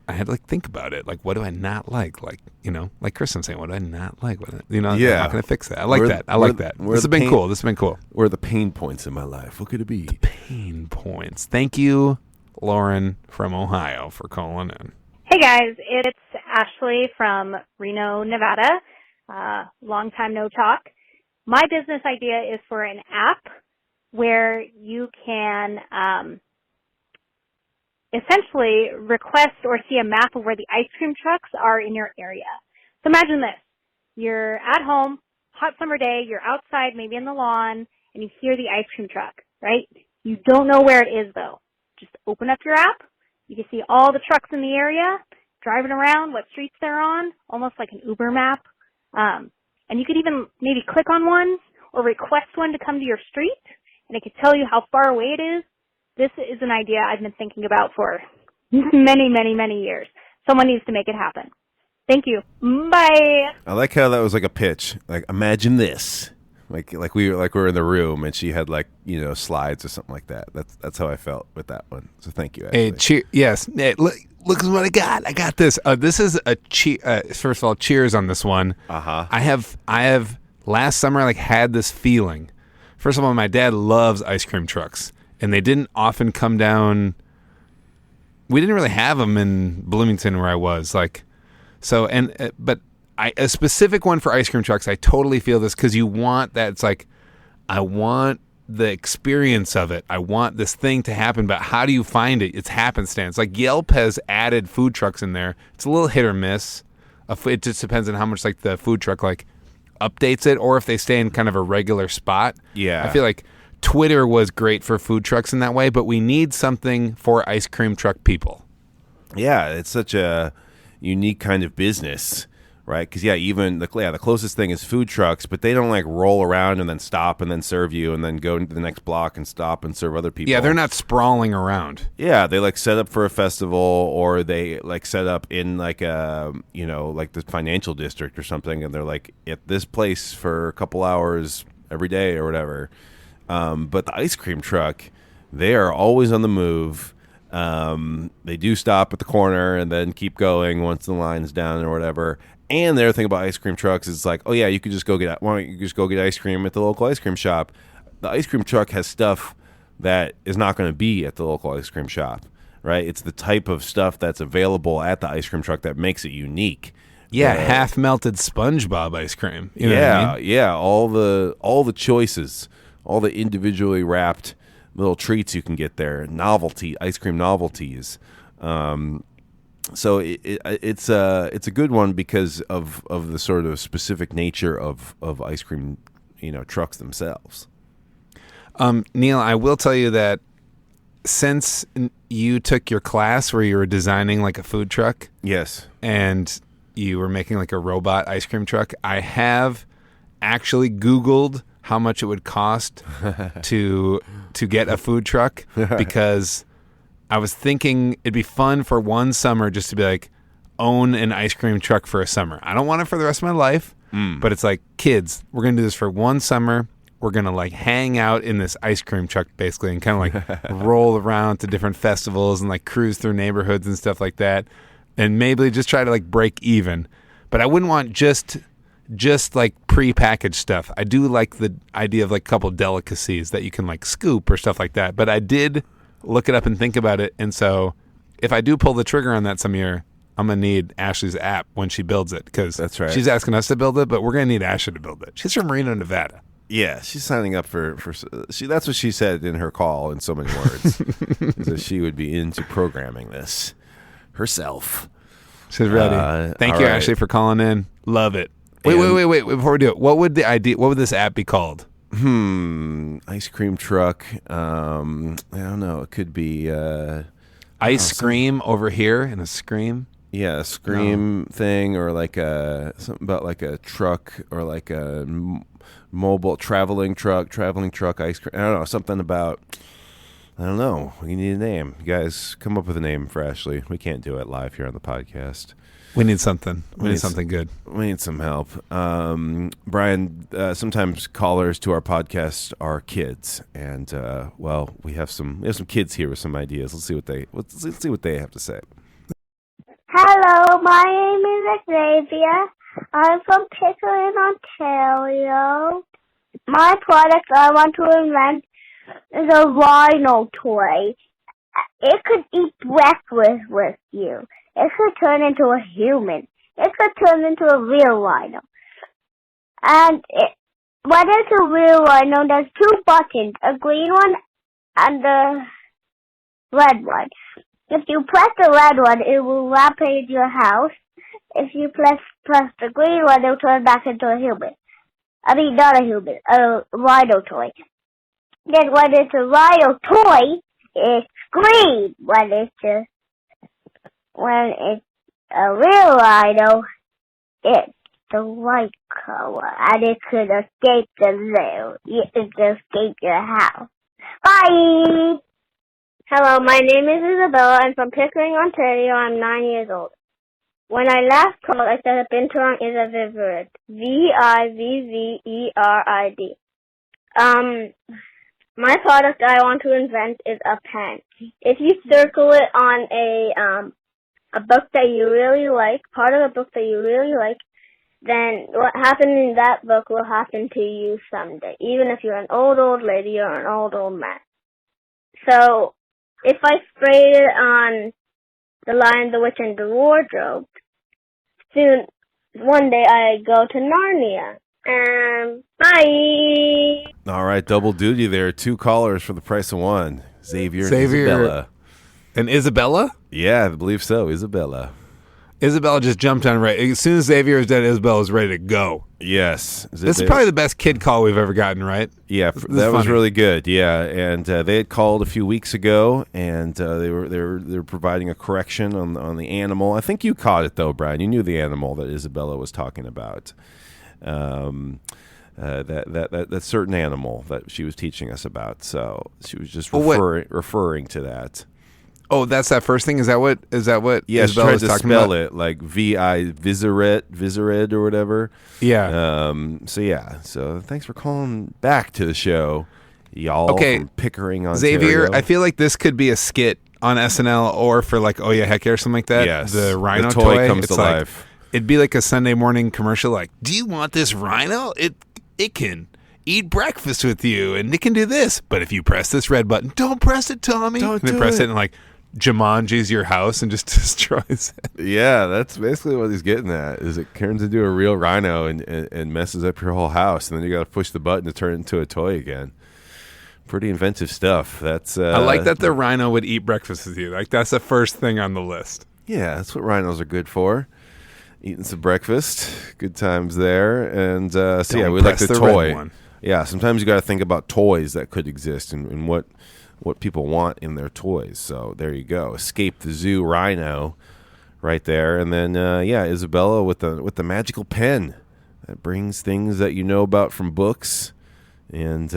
I had to like think about it. Like, what do I not like? Like, you know, like Kristen saying, what do I not like? You know, I'm not going to fix that. I like that. This has been cool. This has been cool. Where are the pain points in my life? What could it be? The pain points. Thank you, Lauren from Ohio, for calling in. Hey guys, it's Ashley from Reno, Nevada. Long time no talk. My business idea is for an app where you can essentially request or see a map of where the ice cream trucks are in your area. So imagine this. You're at home, hot summer day, you're outside, maybe in the lawn, and you hear the ice cream truck, right? You don't know where it is though. Just open up your app. You can see all the trucks in the area, driving around, what streets they're on, almost like an Uber map. And you could even maybe click on one or request one to come to your street, and it could tell you how far away it is. This is an idea I've been thinking about for many, many, many years. Someone needs to make it happen. Thank you. Bye. I like how that was like a pitch. Like, imagine this. Like we were in the room and she had like, you know, slides or something like that. That's how I felt with that one. So thank you, Ashley. Hey, yes. Hey, look what I got. I got this. This is a first of all, cheers on this one. I have last summer like had this feeling. First of all, my dad loves ice cream trucks, and they didn't often come down. We didn't really have them in Bloomington where I was, like, so but a specific one for ice cream trucks. I totally feel this because you want that. It's like I want the experience of it. I want this thing to happen, but how do you find it? It's happenstance. Like Yelp has added food trucks in there. It's a little hit or miss. It just depends on how much like the food truck like updates it or if they stay in kind of a regular spot. Yeah. I feel like Twitter was great for food trucks in that way, but we need something for ice cream truck people. Yeah, it's such a unique kind of business. Right, because even the closest thing is food trucks, but they don't like roll around and then stop and then serve you and then go into the next block and stop and serve other people. Yeah, they're not sprawling around. Yeah, they like set up for a festival or they like set up in like a like the financial district or something, and they're like at this place for a couple hours every day or whatever. But the ice cream truck, they are always on the move. They do stop at the corner and then keep going once the line's down or whatever. And the other thing about ice cream trucks is like, oh yeah, you could just go get. Why don't you just go get ice cream at the local ice cream shop? The ice cream truck has stuff that is not going to be at the local ice cream shop, right? It's the type of stuff that's available at the ice cream truck that makes it unique. Yeah, half melted SpongeBob ice cream. You know what I mean? Yeah, all the choices, all the individually wrapped little treats you can get there, ice cream novelties. So it's a good one because of the sort of specific nature of ice cream, trucks themselves. Neil, I will tell you that since you took your class where you were designing like a food truck, yes, and you were making like a robot ice cream truck, I have actually Googled how much it would cost to get a food truck, because I was thinking it'd be fun for one summer just to be like, own an ice cream truck for a summer. I don't want it for the rest of my life, but it's like, kids, we're going to do this for one summer. We're going to like hang out in this ice cream truck basically and kind of like roll around to different festivals and like cruise through neighborhoods and stuff like that. And maybe just try to like break even. But I wouldn't want just like prepackaged stuff. I do like the idea of like a couple delicacies that you can like scoop or stuff like that. But I did look it up and think about it. And so if I do pull the trigger on that some year, I'm going to need Ashley's app when she builds it, because that's right. She's asking us to build it, but we're going to need Ashley to build it. She's from Reno, Nevada. Yeah, she's signing up for that's what she said in her call in so many words. That she would be into programming this herself. She's ready. Thank you, right. Ashley, for calling in. Love it. Wait, before we do it, what would this app be called? Ice cream truck. I don't know. It could be ice scream over here and a scream. Yeah, a scream thing, or like something about like a truck, or like a mobile traveling truck ice cream. I don't know, something about, I don't know. We need a name. You guys come up with a name for Ashley. We can't do it live here on the podcast. We need something. We need something good. We need some help. Brian, sometimes callers to our podcast are kids, and well, we have some kids here with some ideas. Let's see what they have to say. Hello, my name is Xavier. I'm from Pickering, Ontario. My product I want to invent is a rhino toy. It could eat breakfast with you. It could turn into a human. It could turn into a real rhino. And when it's a real rhino, there's two buttons, a green one and a red one. If you press the red one, it will rampage your house. If you press the green one, it will turn back into a human. I mean, not a human, a rhino toy. Then when it's a rhino toy, it's green. When it's a real rhino, it's the white color. And it could escape the zoo. It could escape your house. Bye! Hello, my name is Isabella. I'm from Pickering, Ontario. I'm 9 years old. When I last called, I said a binturong is a viverid. Vivverid. My product I want to invent is a pen. If you circle it on a book that you really like, part of a book that you really like, then what happened in that book will happen to you someday, even if you're an old lady or an old man. So, if I sprayed it on The Lion, the Witch, and the Wardrobe, soon, one day I go to Narnia. Bye! All right, double duty there. 2 callers for the price of 1. Xavier and Isabella. And Isabella? Yeah, I believe so. Isabella just jumped on right. As soon as Xavier was dead, Isabella was ready to go. Yes. This is probably the best kid call we've ever gotten, right? Yeah, that was really good. Yeah, and they had called a few weeks ago, and they were providing a correction on the animal. I think you caught it though, Brian. You knew the animal that Isabella was talking about. That certain animal that she was teaching us about. So she was just referring to that. Oh, that's that first thing? Is that what yeah, Isabella was she tried to talking spell about? it like Visered or whatever. Yeah. So thanks for calling back to the show, y'all. Okay. From Pickering, Ontario. Xavier, I feel like this could be a skit on SNL or for like Oh Yeah Heck Yeah or something like that. Yes. The rhino the toy comes it's to like, life. It'd be like a Sunday morning commercial like, do you want this rhino? It can eat breakfast with you, and it can do this. But if you press this red button, don't press it, Tommy. Don't and then do press it. And like Jumanji's your house and just destroys it. Yeah, that's basically what he's getting at. Is it turns into a real rhino and messes up your whole house, and then you got to push the button to turn it into a toy again. Pretty inventive stuff. That's I like that the rhino would eat breakfast with you. Like that's the first thing on the list. Yeah, that's what rhinos are good for. Eating some breakfast, good times there, and so yeah, we like the toy. Red one. Yeah, sometimes you got to think about toys that could exist and what people want in their toys. So there you go, escape the zoo rhino, right there, and then Isabella with the magical pen that brings things that you know about from books and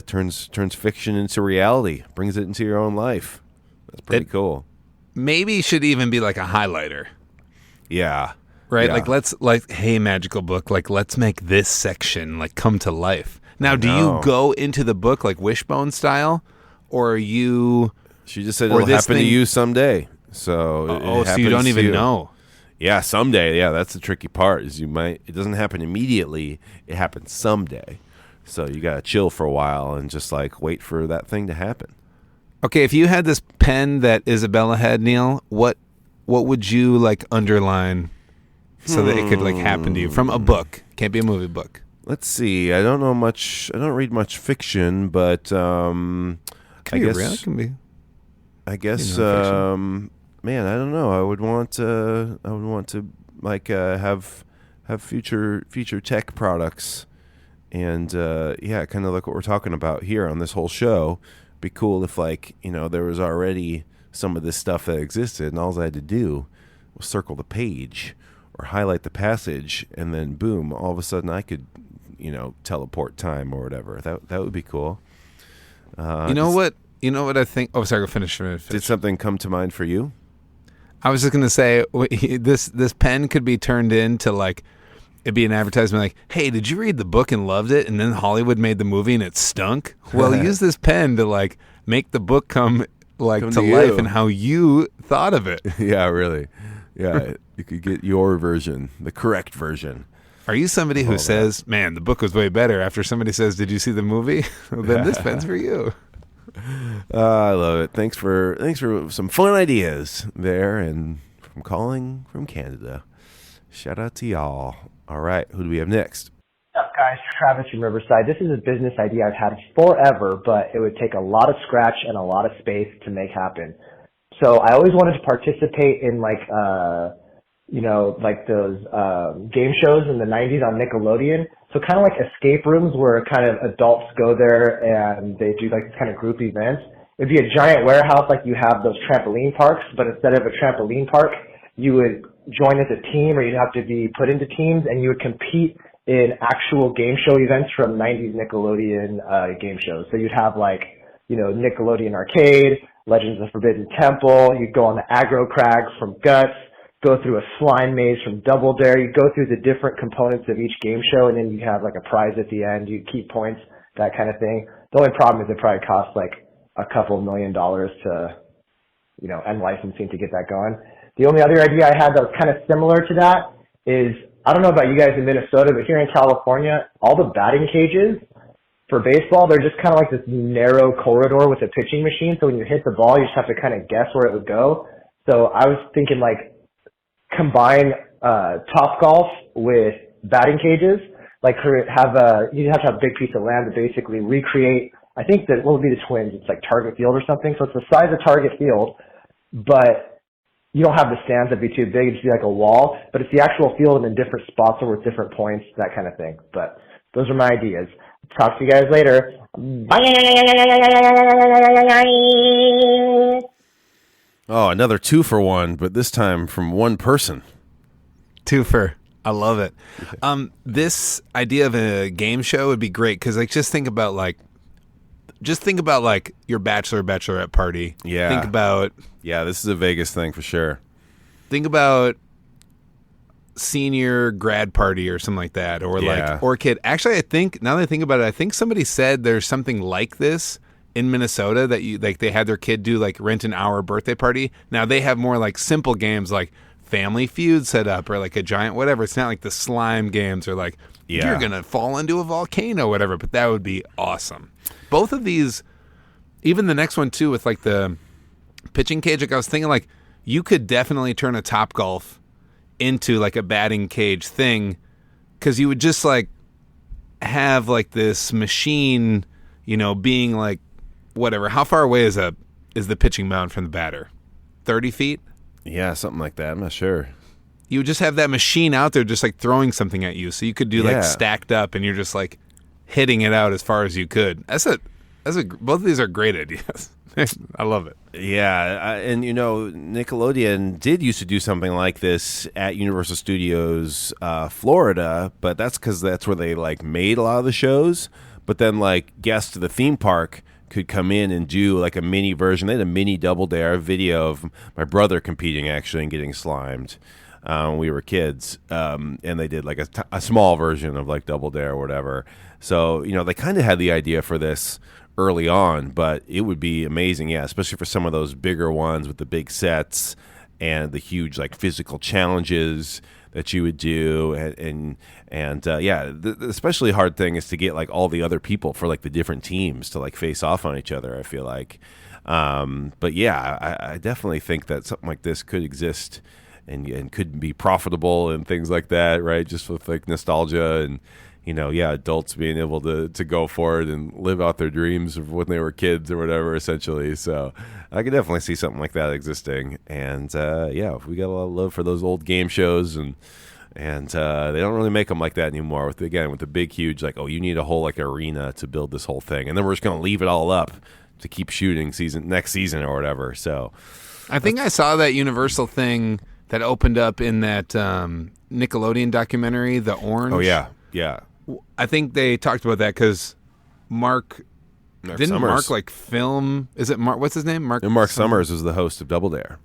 turns fiction into reality, brings it into your own life. That's pretty cool. Maybe should even be like a highlighter. Yeah. Right? Yeah. Hey, magical book, let's make this section come to life. Now, do you go into the book like Wishbone style, or are you... She just said it'll happen to you someday. So so you don't even know. Yeah, someday. Yeah, that's the tricky part. It doesn't happen immediately. It happens someday. So you gotta chill for a while and just wait for that thing to happen. Okay, if you had this pen that Isabella had, Neil, what would you underline so that it could happen to you from a book? Can't be a movie book. Let's see. I don't know much. I don't read much fiction, but I guess man, I don't know. I would want to have future tech products, and kind of like what we're talking about here on this whole show. Be cool if there was already some of this stuff that existed, and all I had to do was circle the page or highlight the passage, and then boom, all of a sudden I could teleport time or whatever. That would be cool. You know what I think? Oh, sorry. Go finish. Did something come to mind for you? I was just gonna say this pen could be turned into it'd be an advertisement hey, did you read the book and loved it, and then Hollywood made the movie and it stunk? Well, use this pen to make the book come to life and how you thought of it. Yeah, really. Yeah, you could get your version, the correct version. Are you somebody who says, man, the book was way better after somebody says, did you see the movie? Well, then this pen's for you. I love it. Thanks for some fun ideas there, and from calling from Canada. Shout out to y'all. All right, who do we have next? What's up, guys? Travis from Riverside. This is a business idea I've had forever, but it would take a lot of scratch and a lot of space to make happen. So I always wanted to participate in those game shows in the 90s on Nickelodeon. So kind of like escape rooms where kind of adults go there and they do kind of group events. It'd be a giant warehouse like you have those trampoline parks, but instead of a trampoline park, you would join as a team, or you'd have to be put into teams, and you would compete in actual game show events from 90s Nickelodeon game shows. So you'd have Nickelodeon Arcade, Legends of the Forbidden Temple, you'd go on the Aggro Crag from Guts, go through a slime maze from Double Dare. You go through the different components of each game show, and then you have a prize at the end. You keep points, that kind of thing. The only problem is it probably costs a couple $1 million to, end licensing to get that going. The only other idea I had that was kind of similar to that is, I don't know about you guys in Minnesota, but here in California, all the batting cages for baseball, they're just kind of like this narrow corridor with a pitching machine. So when you hit the ball, you just have to kind of guess where it would go. So I was thinking combine Topgolf with batting cages, you'd have to have a big piece of land to basically recreate. I think that what would be the Twins? It's Target Field or something. So it's the size of Target Field, but you don't have the stands that'd be too big. It'd just be like a wall, but it's the actual field and in different spots or with different points, that kind of thing. But those are my ideas. Talk to you guys later. Bye. Oh, another 2-for-1, but this time from one person. Twofer. I love it. This idea of a game show would be great because just think about your bachelor or bachelorette party. Yeah. Think about this is a Vegas thing for sure. Think about senior grad party or something like that, or or kid. Actually, I think now that I think about it, I think somebody said there's something like this in Minnesota that they had their kid do rent an hour birthday party. Now they have more simple games like Family Feud set up, or a giant whatever. It's not like the slime games or you're gonna fall into a volcano, whatever. But that would be awesome. Both of these, even the next one too, with the pitching cage. I was thinking you could definitely turn a Topgolf into a batting cage thing, because you would just have this machine, being whatever. How far away is the pitching mound from the batter? 30 feet? Yeah, something like that. I'm not sure. You would just have that machine out there just throwing something at you. So you could do stacked up, and you're just hitting it out as far as you could. Both of these are great ideas. I love it. Yeah, and Nickelodeon did used to do something like this at Universal Studios Florida, but that's because that's where they made a lot of the shows. but then like guests to the theme park could come in and do like a mini version. They had a mini Double Dare, a video of my brother competing actually and getting slimed. When we were kids, and they did like a small version of like Double Dare or whatever. So, they kind of had the idea for this early on, but it would be amazing, yeah, especially for some of those bigger ones with the big sets and the huge like physical challenges that you would do, the especially hard thing is to get like all the other people for like the different teams to like face off on each other. I feel like, but yeah, I definitely think that something like this could exist and could be profitable and things like that, right? Just with like nostalgia and adults being able to go for it and live out their dreams of when they were kids or whatever, essentially. So I could definitely see something like that existing. And we got a lot of love for those old game shows, and they don't really make them like that anymore. With the big, huge, like, oh, you need a whole like arena to build this whole thing, and then we're just gonna leave it all up to keep shooting next season or whatever. So I think I saw that Universal thing that opened up in that Nickelodeon documentary, The Orange. Oh yeah. I think they talked about that because Mark Summers. like film? Is it Mark? What's his name? Mark Summers was the host of Double Dare.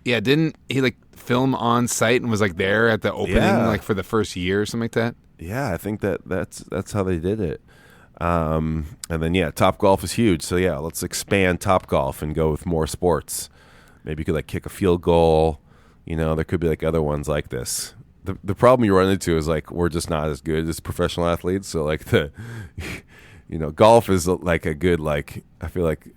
Yeah, didn't he like film on site and was like there at the opening like for the first year or something like that? Yeah, I think that's how they did it. And then Top Golf is huge. So let's expand Top Golf and go with more sports. Maybe you could like kick a field goal. There could be like other ones like this. The problem you run into is like we're just not as good as professional athletes. So like golf is like a good like I feel like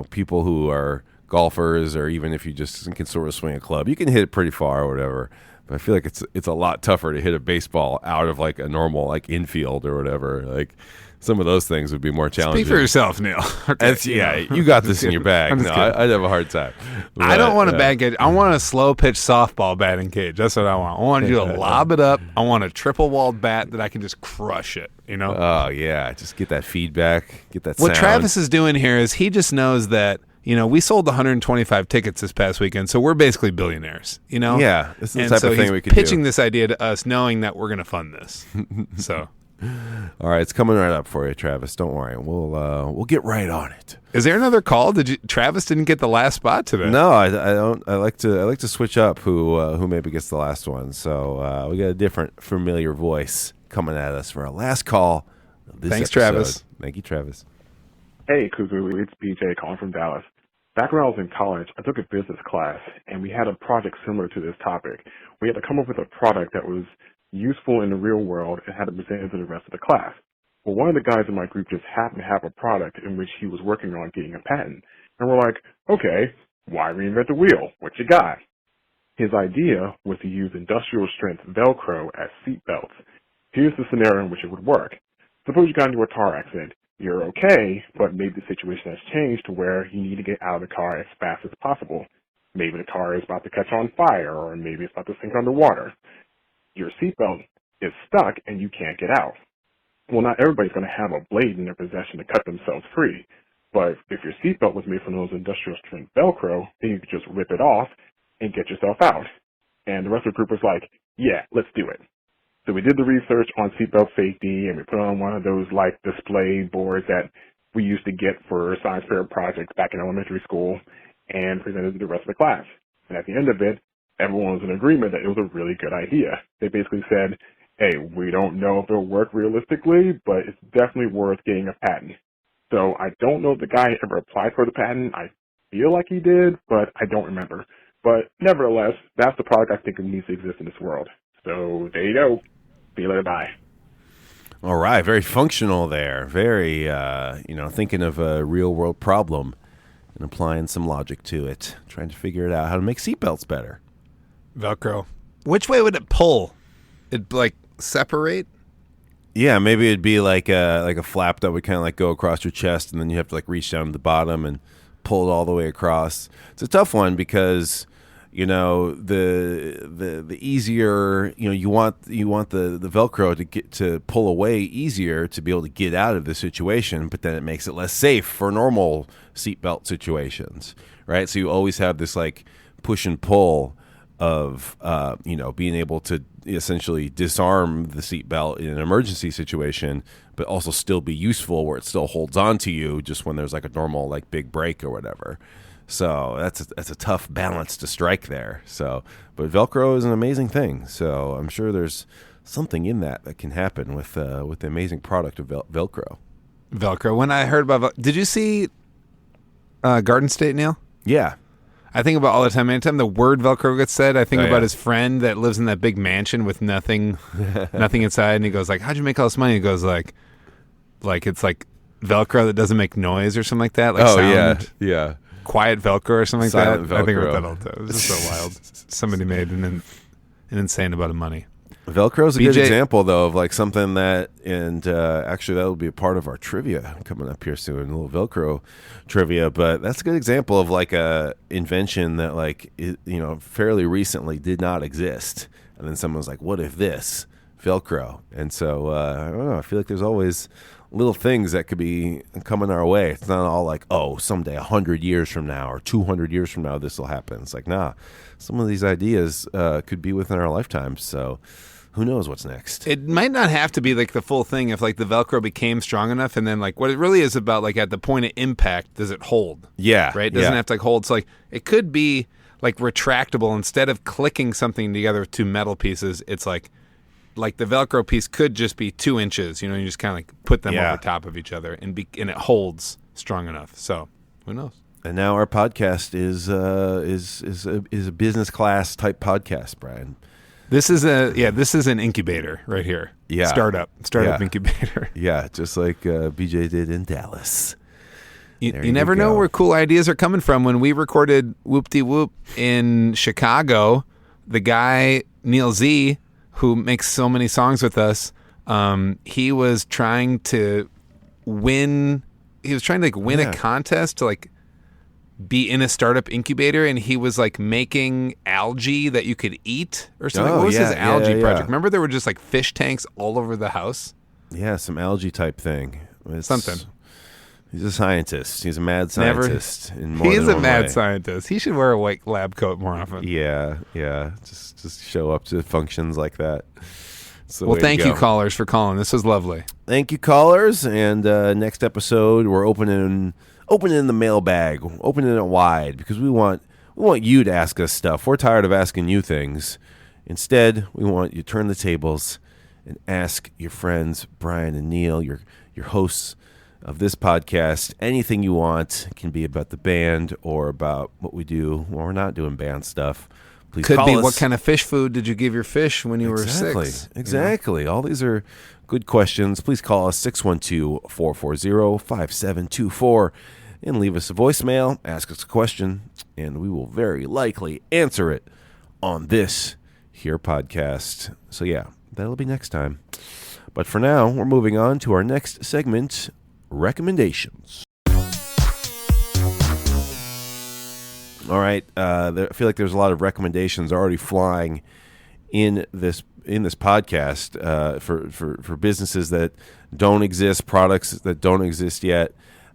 people who are golfers, or even if you just can sort of swing a club, you can hit it pretty far or whatever. But I feel like it's a lot tougher to hit a baseball out of like a normal like infield or whatever. Like some of those things would be more challenging. Speak for yourself, Neil. Okay, you got this in your bag. No, I'd have a hard time. But, I don't want a batting cage. I want a slow pitch softball batting cage. That's what I want. I want you to lob it up. I want a triple walled bat that I can just crush it. Oh yeah, just get that feedback. Get that. What sound. Travis is doing here is he just knows that. We sold 125 tickets this past weekend, so we're basically billionaires. Yeah, this is the type of thing we could pitching do. this idea to us, knowing that we're going to fund this. So. All right, it's coming right up for you, Travis. Don't worry, we'll get right on it. Is there another call? Travis didn't get the last spot today? No, I don't. I like to switch up who maybe gets the last one. So we got a different familiar voice coming at us for our last call. Thanks, Travis. Thank you, Travis. Hey, Cuckoo, it's BJ calling from Dallas. Back when I was in college, I took a business class, and we had a project similar to this topic. We had to come up with a product that was useful in the real world and had to present it to the rest of the class. Well, one of the guys in my group just happened to have a product in which he was working on getting a patent. And we're like, okay, why reinvent the wheel? What you got? His idea was to use industrial strength Velcro as seat belts. Here's the scenario in which it would work. Suppose you got into a car accident. You're okay, but maybe the situation has changed to where you need to get out of the car as fast as possible. Maybe the car is about to catch on fire, or maybe it's about to sink underwater. Your seatbelt is stuck and you can't get out. Well, not everybody's going to have a blade in their possession to cut themselves free. But if your seatbelt was made from those industrial strength Velcro, then you could just rip it off and get yourself out. And the rest of the group was like, yeah, let's do it. So we did the research on seatbelt safety, and we put on one of those like display boards that we used to get for science fair projects back in elementary school, and presented it to the rest of the class. And at the end of it, everyone was in agreement that it was a really good idea. They basically said, hey, we don't know if it'll work realistically, but it's definitely worth getting a patent. So I don't know if the guy ever applied for the patent. I feel like he did, but I don't remember. But nevertheless, that's the product I think needs to exist in this world. So there you go. See you later. Bye. All right. Very functional there. Very, thinking of a real world problem and applying some logic to it. Trying to figure it out how to make seatbelts better. Velcro. Which way would it pull? It'd like separate? Yeah, maybe it'd be like a flap that would kind of like go across your chest, and then you have to like reach down to the bottom and pull it all the way across. It's a tough one because the easier you want the Velcro to get to pull away easier to be able to get out of the situation, but then it makes it less safe for normal seatbelt situations, right? So you always have this like push and pull of being able to essentially disarm the seatbelt in an emergency situation, but also still be useful where it still holds on to you just when there's like a normal like big break or whatever. So that's a tough balance to strike there. So, but Velcro is an amazing thing. So I'm sure there's something in that can happen with the amazing product of Velcro. Velcro. When I heard about, did you see Garden State, Neil? Yeah. I think about all the time. Anytime the word Velcro gets said, I think Oh, about yeah. his friend that lives in that big mansion with nothing inside, and he goes like, "How'd you make all this money?" He goes like it's like Velcro that doesn't make noise or something like that. Like sound, yeah. quiet Velcro or something Silent like that. I think Velcro. about that all the time. This is so wild. Somebody made an insane amount of money. Velcro's a good BJ example, though, of like something that, and actually that will be a part of our trivia coming up here soon, a little Velcro trivia. But that's a good example of like a invention that, like, fairly recently did not exist, and then someone was like, "What if this Velcro?" And so I don't know. I feel like there's always little things that could be coming our way. It's not all like, oh, someday 100 years from now or 200 years from now this will happen. It's like, nah, some of these ideas could be within our lifetimes. So who knows what's next? It might not have to be like the full thing if like the Velcro became strong enough, and then like what it really is about, like at the point of impact, does it hold? Yeah. Right? It doesn't have to like hold. So like it could be like retractable. Instead of clicking something together with two metal pieces, it's like the Velcro piece could just be 2 inches. You just kind of like put them over top of each other, and it holds strong enough. So who knows? And now our podcast is a business class type podcast, Brian. This is an incubator right here. Yeah. Startup incubator. Yeah, just like BJ did in Dallas. You never know where cool ideas are coming from. When we recorded Whoop-de-Whoop in Chicago, the guy, Neil Z, who makes so many songs with us, he was trying to win a contest to like be in a startup incubator, and he was like making algae that you could eat or something. What was his algae project? Remember there were just like fish tanks all over the house? Yeah, some algae type thing. Something. He's a scientist. He's a mad scientist. He's a mad scientist. He should wear a white lab coat more often. Yeah. Just show up to functions like that. Well, thank you, callers, for calling. This was lovely. Thank you, callers. And next episode, we're opening the mailbag, opening it wide, because we want you to ask us stuff. We're tired of asking you things. Instead, we want you to turn the tables and ask your friends, Brian and Neil, your hosts of this podcast, anything you want. It can be about the band or about what we do when we're not doing band stuff. Please Could call be us. What kind of fish food did you give your fish when you were 6? Exactly. All these are good questions. Please call us 612-440-5724 and leave us a voicemail. Ask us a question, and we will very likely answer it on this here podcast. So yeah, that'll be next time. But for now, we're moving on to our next segment, recommendations. All right, I feel like there's a lot of recommendations already flying in this podcast for businesses that don't exist, products that don't exist yet.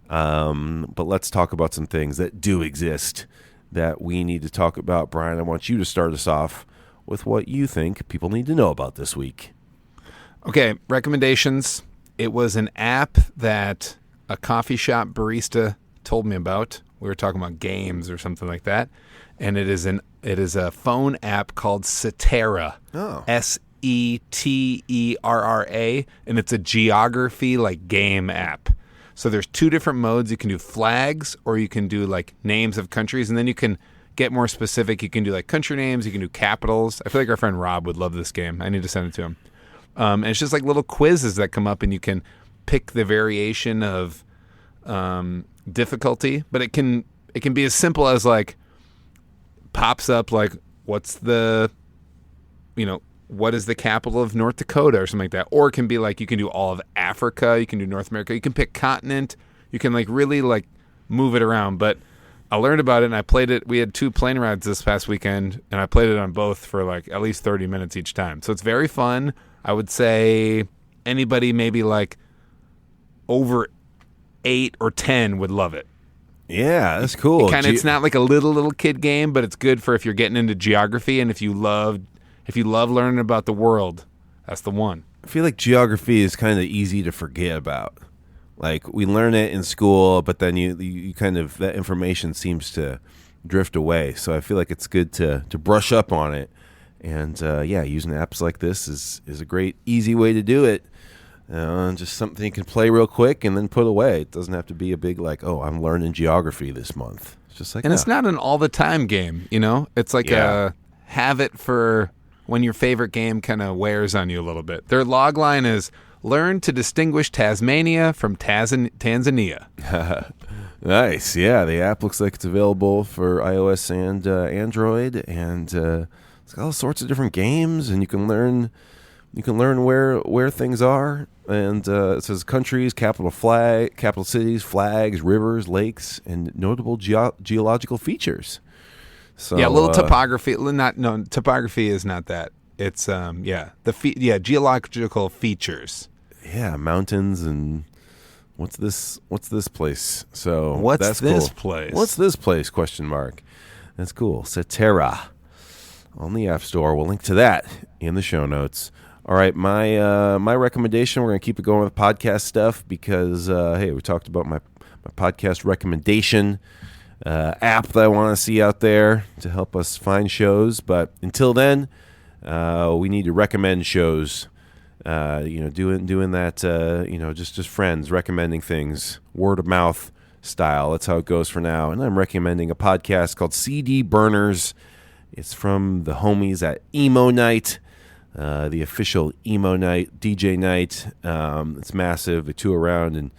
But let's talk about some things that do exist that we need to talk about. Brian, I want you to start us off with what you think people need to know about this week. Okay, recommendations. It was an app that a coffee shop barista told me about. We were talking about games or something like that, and it is a phone app called Cetera. Oh. Setera, and it's a geography like game app. So there's 2 different modes. You can do flags, or you can do like names of countries, and then you can get more specific. You can do like country names. You can do capitals. I feel like our friend Rob would love this game. I need to send it to him. And it's just like little quizzes that come up, and you can pick the variation of difficulty. But it can be as simple as like pops up like what is the capital of North Dakota or something like that. Or it can be like you can do all of Africa. You can do North America. You can pick continent. You can like really like move it around. But I learned about it and I played it. We had 2 plane rides this past weekend, and I played it on both for like at least 30 minutes each time. So it's very fun. I would say anybody maybe like over 8 or 10 would love it. Yeah, that's cool. It's not like a little kid game, but it's good for if you're getting into geography and if you love learning about the world. That's the one. I feel like geography is kind of easy to forget about. Like, we learn it in school, but then you kind of, that information seems to drift away. So I feel like it's good to brush up on it. And using apps like this is a great, easy way to do it. Just something you can play real quick and then put away. It doesn't have to be a big, like, oh, I'm learning geography this month. It's just like, and it's not an all the time game, you know? It's like have it for when your favorite game kind of wears on you a little bit. Their log line is learn to distinguish Tasmania from Tanzania. Nice. Yeah, the app looks like it's available for iOS and Android, and it's got all sorts of different games, and you can learn where things are. And it says countries, capital cities, flags, rivers, lakes, and notable geological features. So yeah, a little topography. Topography is not that. It's geological features. Yeah, mountains and what's this place? So what's this cool. place? What's this place? Question mark. That's cool. Cetera on the App Store. We'll link to that in the show notes. All right, my recommendation. We're gonna keep it going with podcast stuff because we talked about my podcast recommendation app that I want to see out there to help us find shows. But until then, we need to recommend shows. Doing that. Just friends recommending things, word of mouth style. That's how it goes for now. And I'm recommending a podcast called CD Burners. It's from the homies at Emo Night. The official emo night, DJ night. It's massive. They tour around and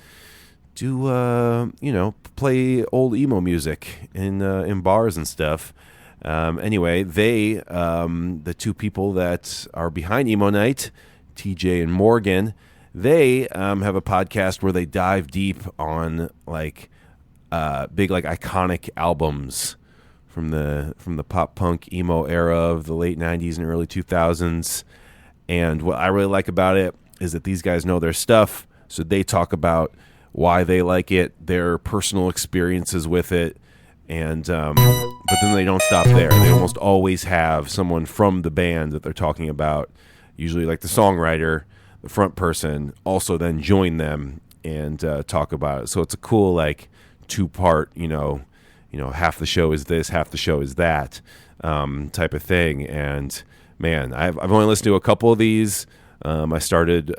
do, play old emo music in bars and stuff. Anyway, they, the two people that are behind Emo Night, TJ and Morgan, they have a podcast where they dive deep on big iconic albums from the pop punk emo era of the late 90s and early 2000s. And what I really like about it is that these guys know their stuff, so they talk about why they like it, their personal experiences with it, and but then they don't stop there. They almost always have someone from the band that they're talking about, usually like the songwriter, the front person, also then join them and talk about it. So it's a cool two-part, half the show is this, half the show is that type of thing. And man, I've only listened to a couple of these. I started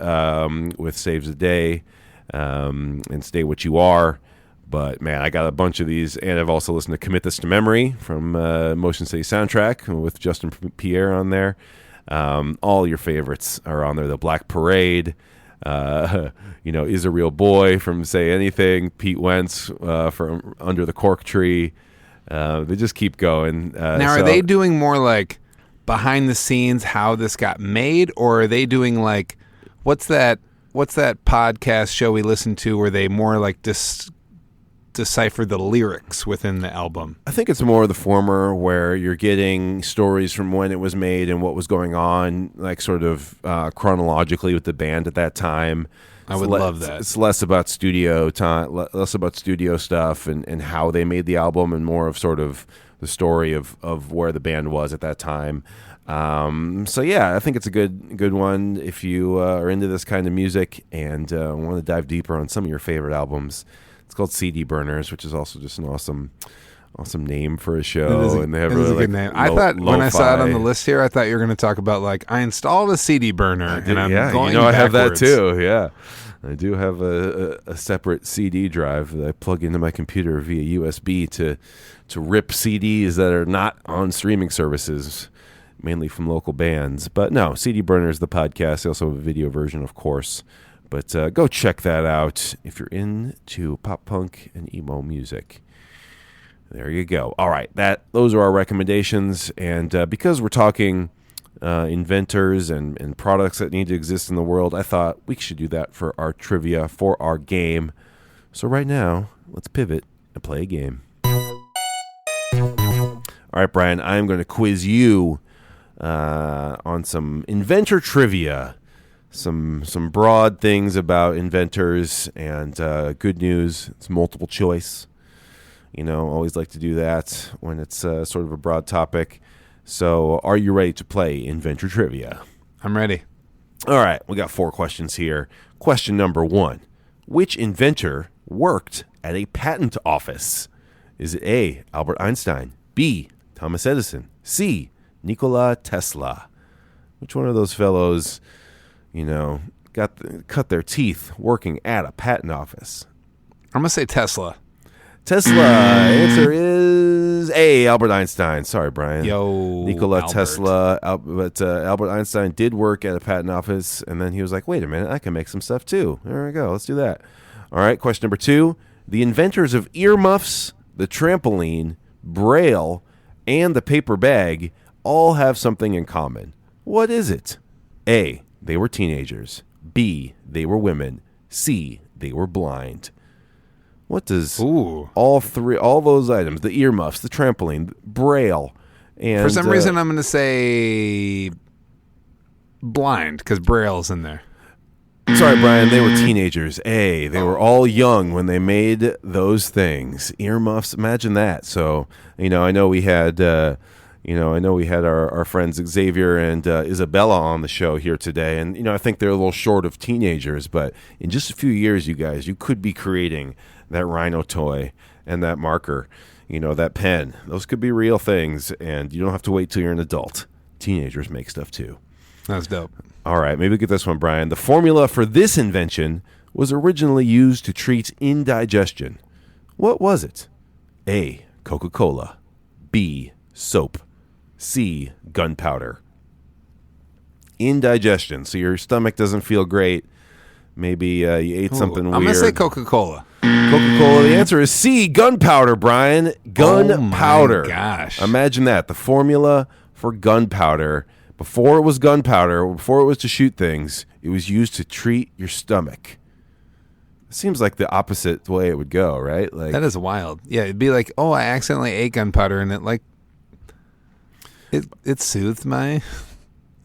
with Saves the Day and Stay What You Are. But man, I got a bunch of these, and I've also listened to Commit This to Memory from Motion City Soundtrack with Justin Pierre on there. All your favorites are on there. The Black Parade, Is a Real Boy from Say Anything, Pete Wentz from Under the Cork Tree. They just keep going. Now, are they doing more like behind the scenes how this got made, or are they doing like what's that podcast show we listened to where they more like decipher the lyrics within the album? I think it's more the former, where you're getting stories from when it was made and what was going on, like sort of chronologically with the band at that time. I would love that. It's less about studio time, less about studio stuff and how they made the album, and more of sort of the story of where the band was at that time. So yeah, I think it's a good one if you are into this kind of music and want to dive deeper on some of your favorite albums. It's called CD Burners, which is also just an awesome name for a show. And they have really good name. I thought when I saw it on the list here, I thought you were going to talk about I installed a CD burner and I'm going I have that backwards. too. Yeah, I do have a separate CD drive that I plug into my computer via USB to rip CDs that are not on streaming services, mainly from local bands. But no, CD Burners, the podcast. They also have a video version, of course. But go check that out if you're into pop punk and emo music. There you go. All right, those are our recommendations. And because we're talking inventors and products that need to exist in the world, I thought we should do that for our trivia, for our game. So right now, let's pivot and play a game. All right, Brian, I'm going to quiz you on some inventor trivia. Some broad things about inventors, and good news, it's multiple choice. Always like to do that when it's sort of a broad topic. So are you ready to play Inventor Trivia? I'm ready. All right, we got 4 questions here. Question number 1. Which inventor worked at a patent office? Is it A, Albert Einstein, B, Thomas Edison, C, Nikola Tesla? Which one of those fellows, cut their teeth working at a patent office? I'm going to say Tesla. Tesla. Answer is A, Albert Einstein. Sorry, Brian. Nikola Albert. Tesla. But Albert Einstein did work at a patent office, and then he was like, wait a minute, I can make some stuff too. There we go. Let's do that. All right, question number 2. The inventors of earmuffs, the trampoline, Braille, and the paper bag all have something in common. What is it? A, they were teenagers. B, they were women. C, they were blind. What does all those items, the earmuffs, the trampoline, Braille, and... For some reason, I'm going to say blind, because Braille's in there. Sorry, Brian, they were teenagers. They were all young when they made those things. Earmuffs, imagine that. So, I know we had... our friends Xavier and Isabella on the show here today. And, I think they're a little short of teenagers, but in just a few years, you guys, you could be creating that rhino toy and that marker, that pen. Those could be real things, and you don't have to wait till you're an adult. Teenagers make stuff too. That's dope. All right, maybe get this one, Brian. The formula for this invention was originally used to treat indigestion. What was it? A, Coca-Cola. B, soap. C, gunpowder. Indigestion. So your stomach doesn't feel great. Maybe you ate something weird. I'm going to say Coca-Cola. Coca-Cola. The answer is C, gunpowder, Brian. Gunpowder. Oh, my gosh. Imagine that. The formula for gunpowder. Before it was gunpowder, before it was to shoot things, it was used to treat your stomach. It seems like the opposite way it would go, right? Like that is wild. Yeah, it'd be like, I accidentally ate gunpowder, and it soothed my...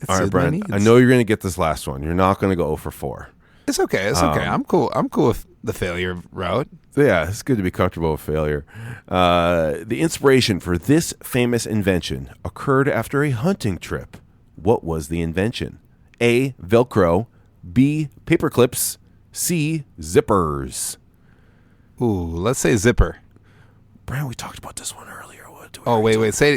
All right, Brian, I know you're going to get this last one. You're not going to go 0 for 4. It's okay. It's okay. I'm cool with the failure route. Yeah, it's good to be comfortable with failure. The inspiration for this famous invention occurred after a hunting trip. What was the invention? A, Velcro. B, paper clips. C, zippers. Ooh, let's say zipper. Brian, we talked about this one earlier. Wait.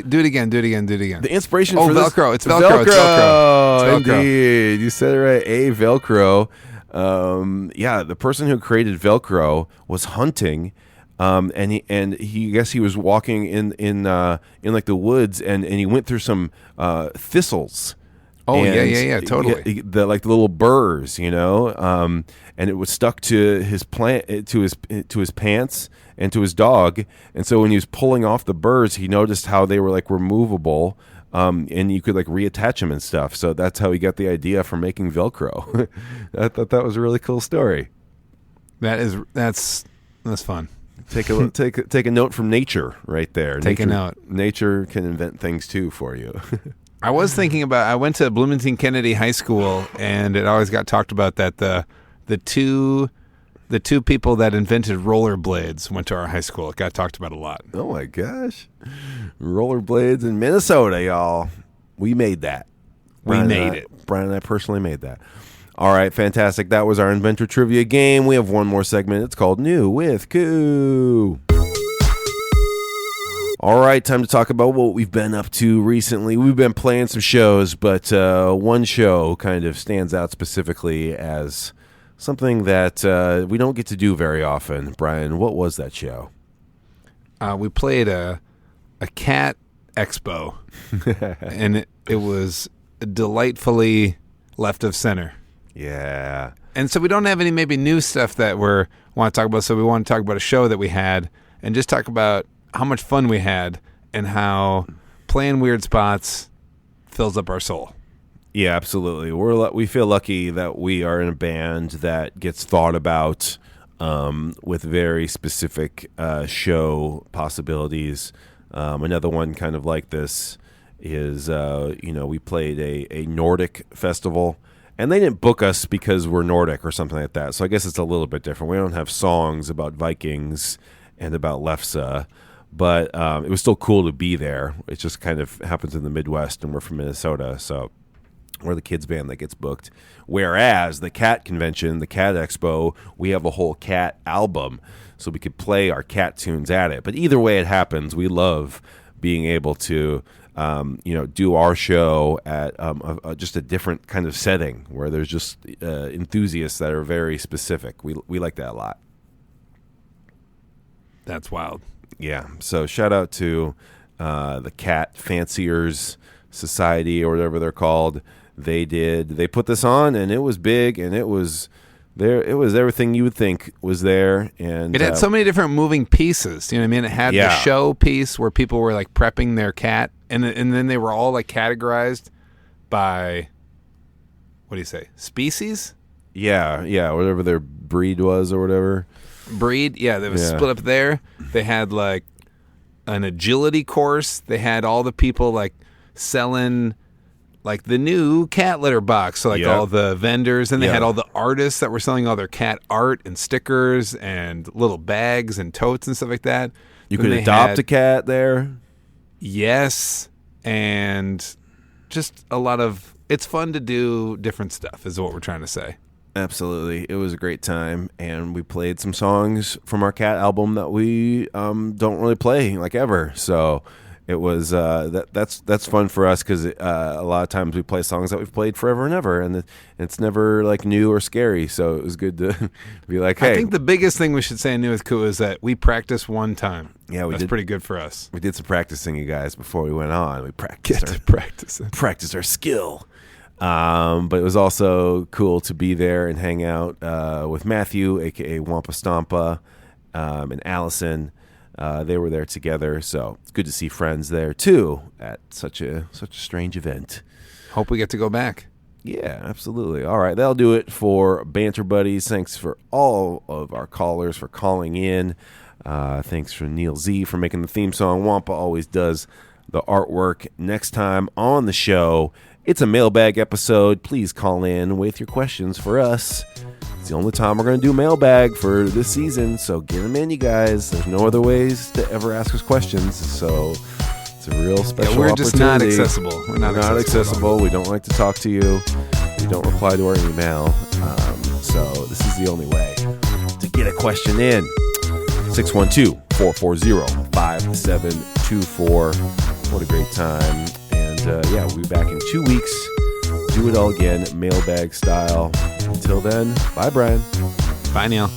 Do it again. The inspiration for Velcro. It's Velcro. It's Velcro. Indeed. You said it right. A, Velcro. The person who created Velcro was hunting, and he was walking in like the woods, and he went through some thistles. Oh, yeah, totally. The little burrs, and it was stuck to his to his pants and to his dog, and so when he was pulling off the burrs, he noticed how they were like removable. And you could like reattach them and stuff. So that's how he got the idea for making Velcro. I thought that was a really cool story. That's fun. Take a note from nature right there. Take a note. Nature can invent things too for you. I was thinking about. I went to Bloomington Kennedy High School, and it always got talked about that the two people that invented rollerblades went to our high school. It got talked about a lot. Oh my gosh. Rollerblades in Minnesota, y'all. We made that. Brian made it. Brian and I personally made that. All right, fantastic. That was our Inventor Trivia game. We have one more segment. It's called New with Koo. All right, time to talk about what we've been up to recently. We've been playing some shows, but one show kind of stands out specifically as something that we don't get to do very often. Brian, what was that show? We played a cat expo, and it was delightfully left of center. Yeah. And so we don't have any maybe new stuff that we want to talk about, so we want to talk about a show that we had and just talk about how much fun we had and how playing weird spots fills up our soul. Yeah, absolutely. We feel lucky that we are in a band that gets thought about with very specific show possibilities. Another one kind of like this is, we played a Nordic festival, and they didn't book us because we're Nordic or something like that. So I guess it's a little bit different. We don't have songs about Vikings and about Lefse. But it was still cool to be there. It just kind of happens in the Midwest, and we're from Minnesota, so we're the kids band that gets booked. Whereas the Cat convention, the Cat Expo, we have a whole Cat album, so we could play our Cat tunes at it. But either way it happens, we love being able to do our show at just a different kind of setting where there's just enthusiasts that are very specific. We like that a lot. That's wild. Yeah. So shout out to the Cat Fanciers Society or whatever they're called. They put this on, and it was big, and it was there. It was everything you would think was there, and it had so many different moving pieces. You know what I mean? It had the show piece where people were like prepping their cat, and then they were all like categorized by, what do you say, species? Yeah, whatever their breed was or whatever. Breed, yeah, they was split up there. They had like an agility course. They had all the people like selling like the new cat litter box, so like all the vendors, and they had all the artists that were selling all their cat art and stickers and little bags and totes and stuff like that. You could adopt a cat there. Yes, and just a lot of, it's fun to do different stuff is what we're trying to say. Absolutely. It was a great time, and we played some songs from our Cat album that we don't really play like ever. So it was that's fun for us because a lot of times we play songs that we've played forever and ever, and it's never like new or scary. So it was good to be like, hey. I think the biggest thing we should say in New with Cool is that we practiced one time. Yeah, that's pretty good for us. We did some practicing, you guys, before we went on. We practiced practiced our skill. But it was also cool to be there and hang out with Matthew, aka Wampa Stompa, and Allison. They were there together, so it's good to see friends there too at such a strange event. Hope we get to go back. Yeah, absolutely. All right, that'll do it for Banter Buddies. Thanks for all of our callers for calling in. Thanks for Neil Z for making the theme song. Wampa always does the artwork. Next time on the show, it's a mailbag episode. Please call in with your questions for us. It's the only time we're going to do mailbag for this season, so get them in, you guys. There's no other ways to ever ask us questions, so it's a real special opportunity. We're just not accessible. We're not accessible. We don't like to talk to you. We don't reply to our email. So this is the only way to get a question in. 612-440-5724. What a great time. And we'll be back in 2 weeks. Do it all again, mailbag style. Until then, bye, Brian. Bye, Neil.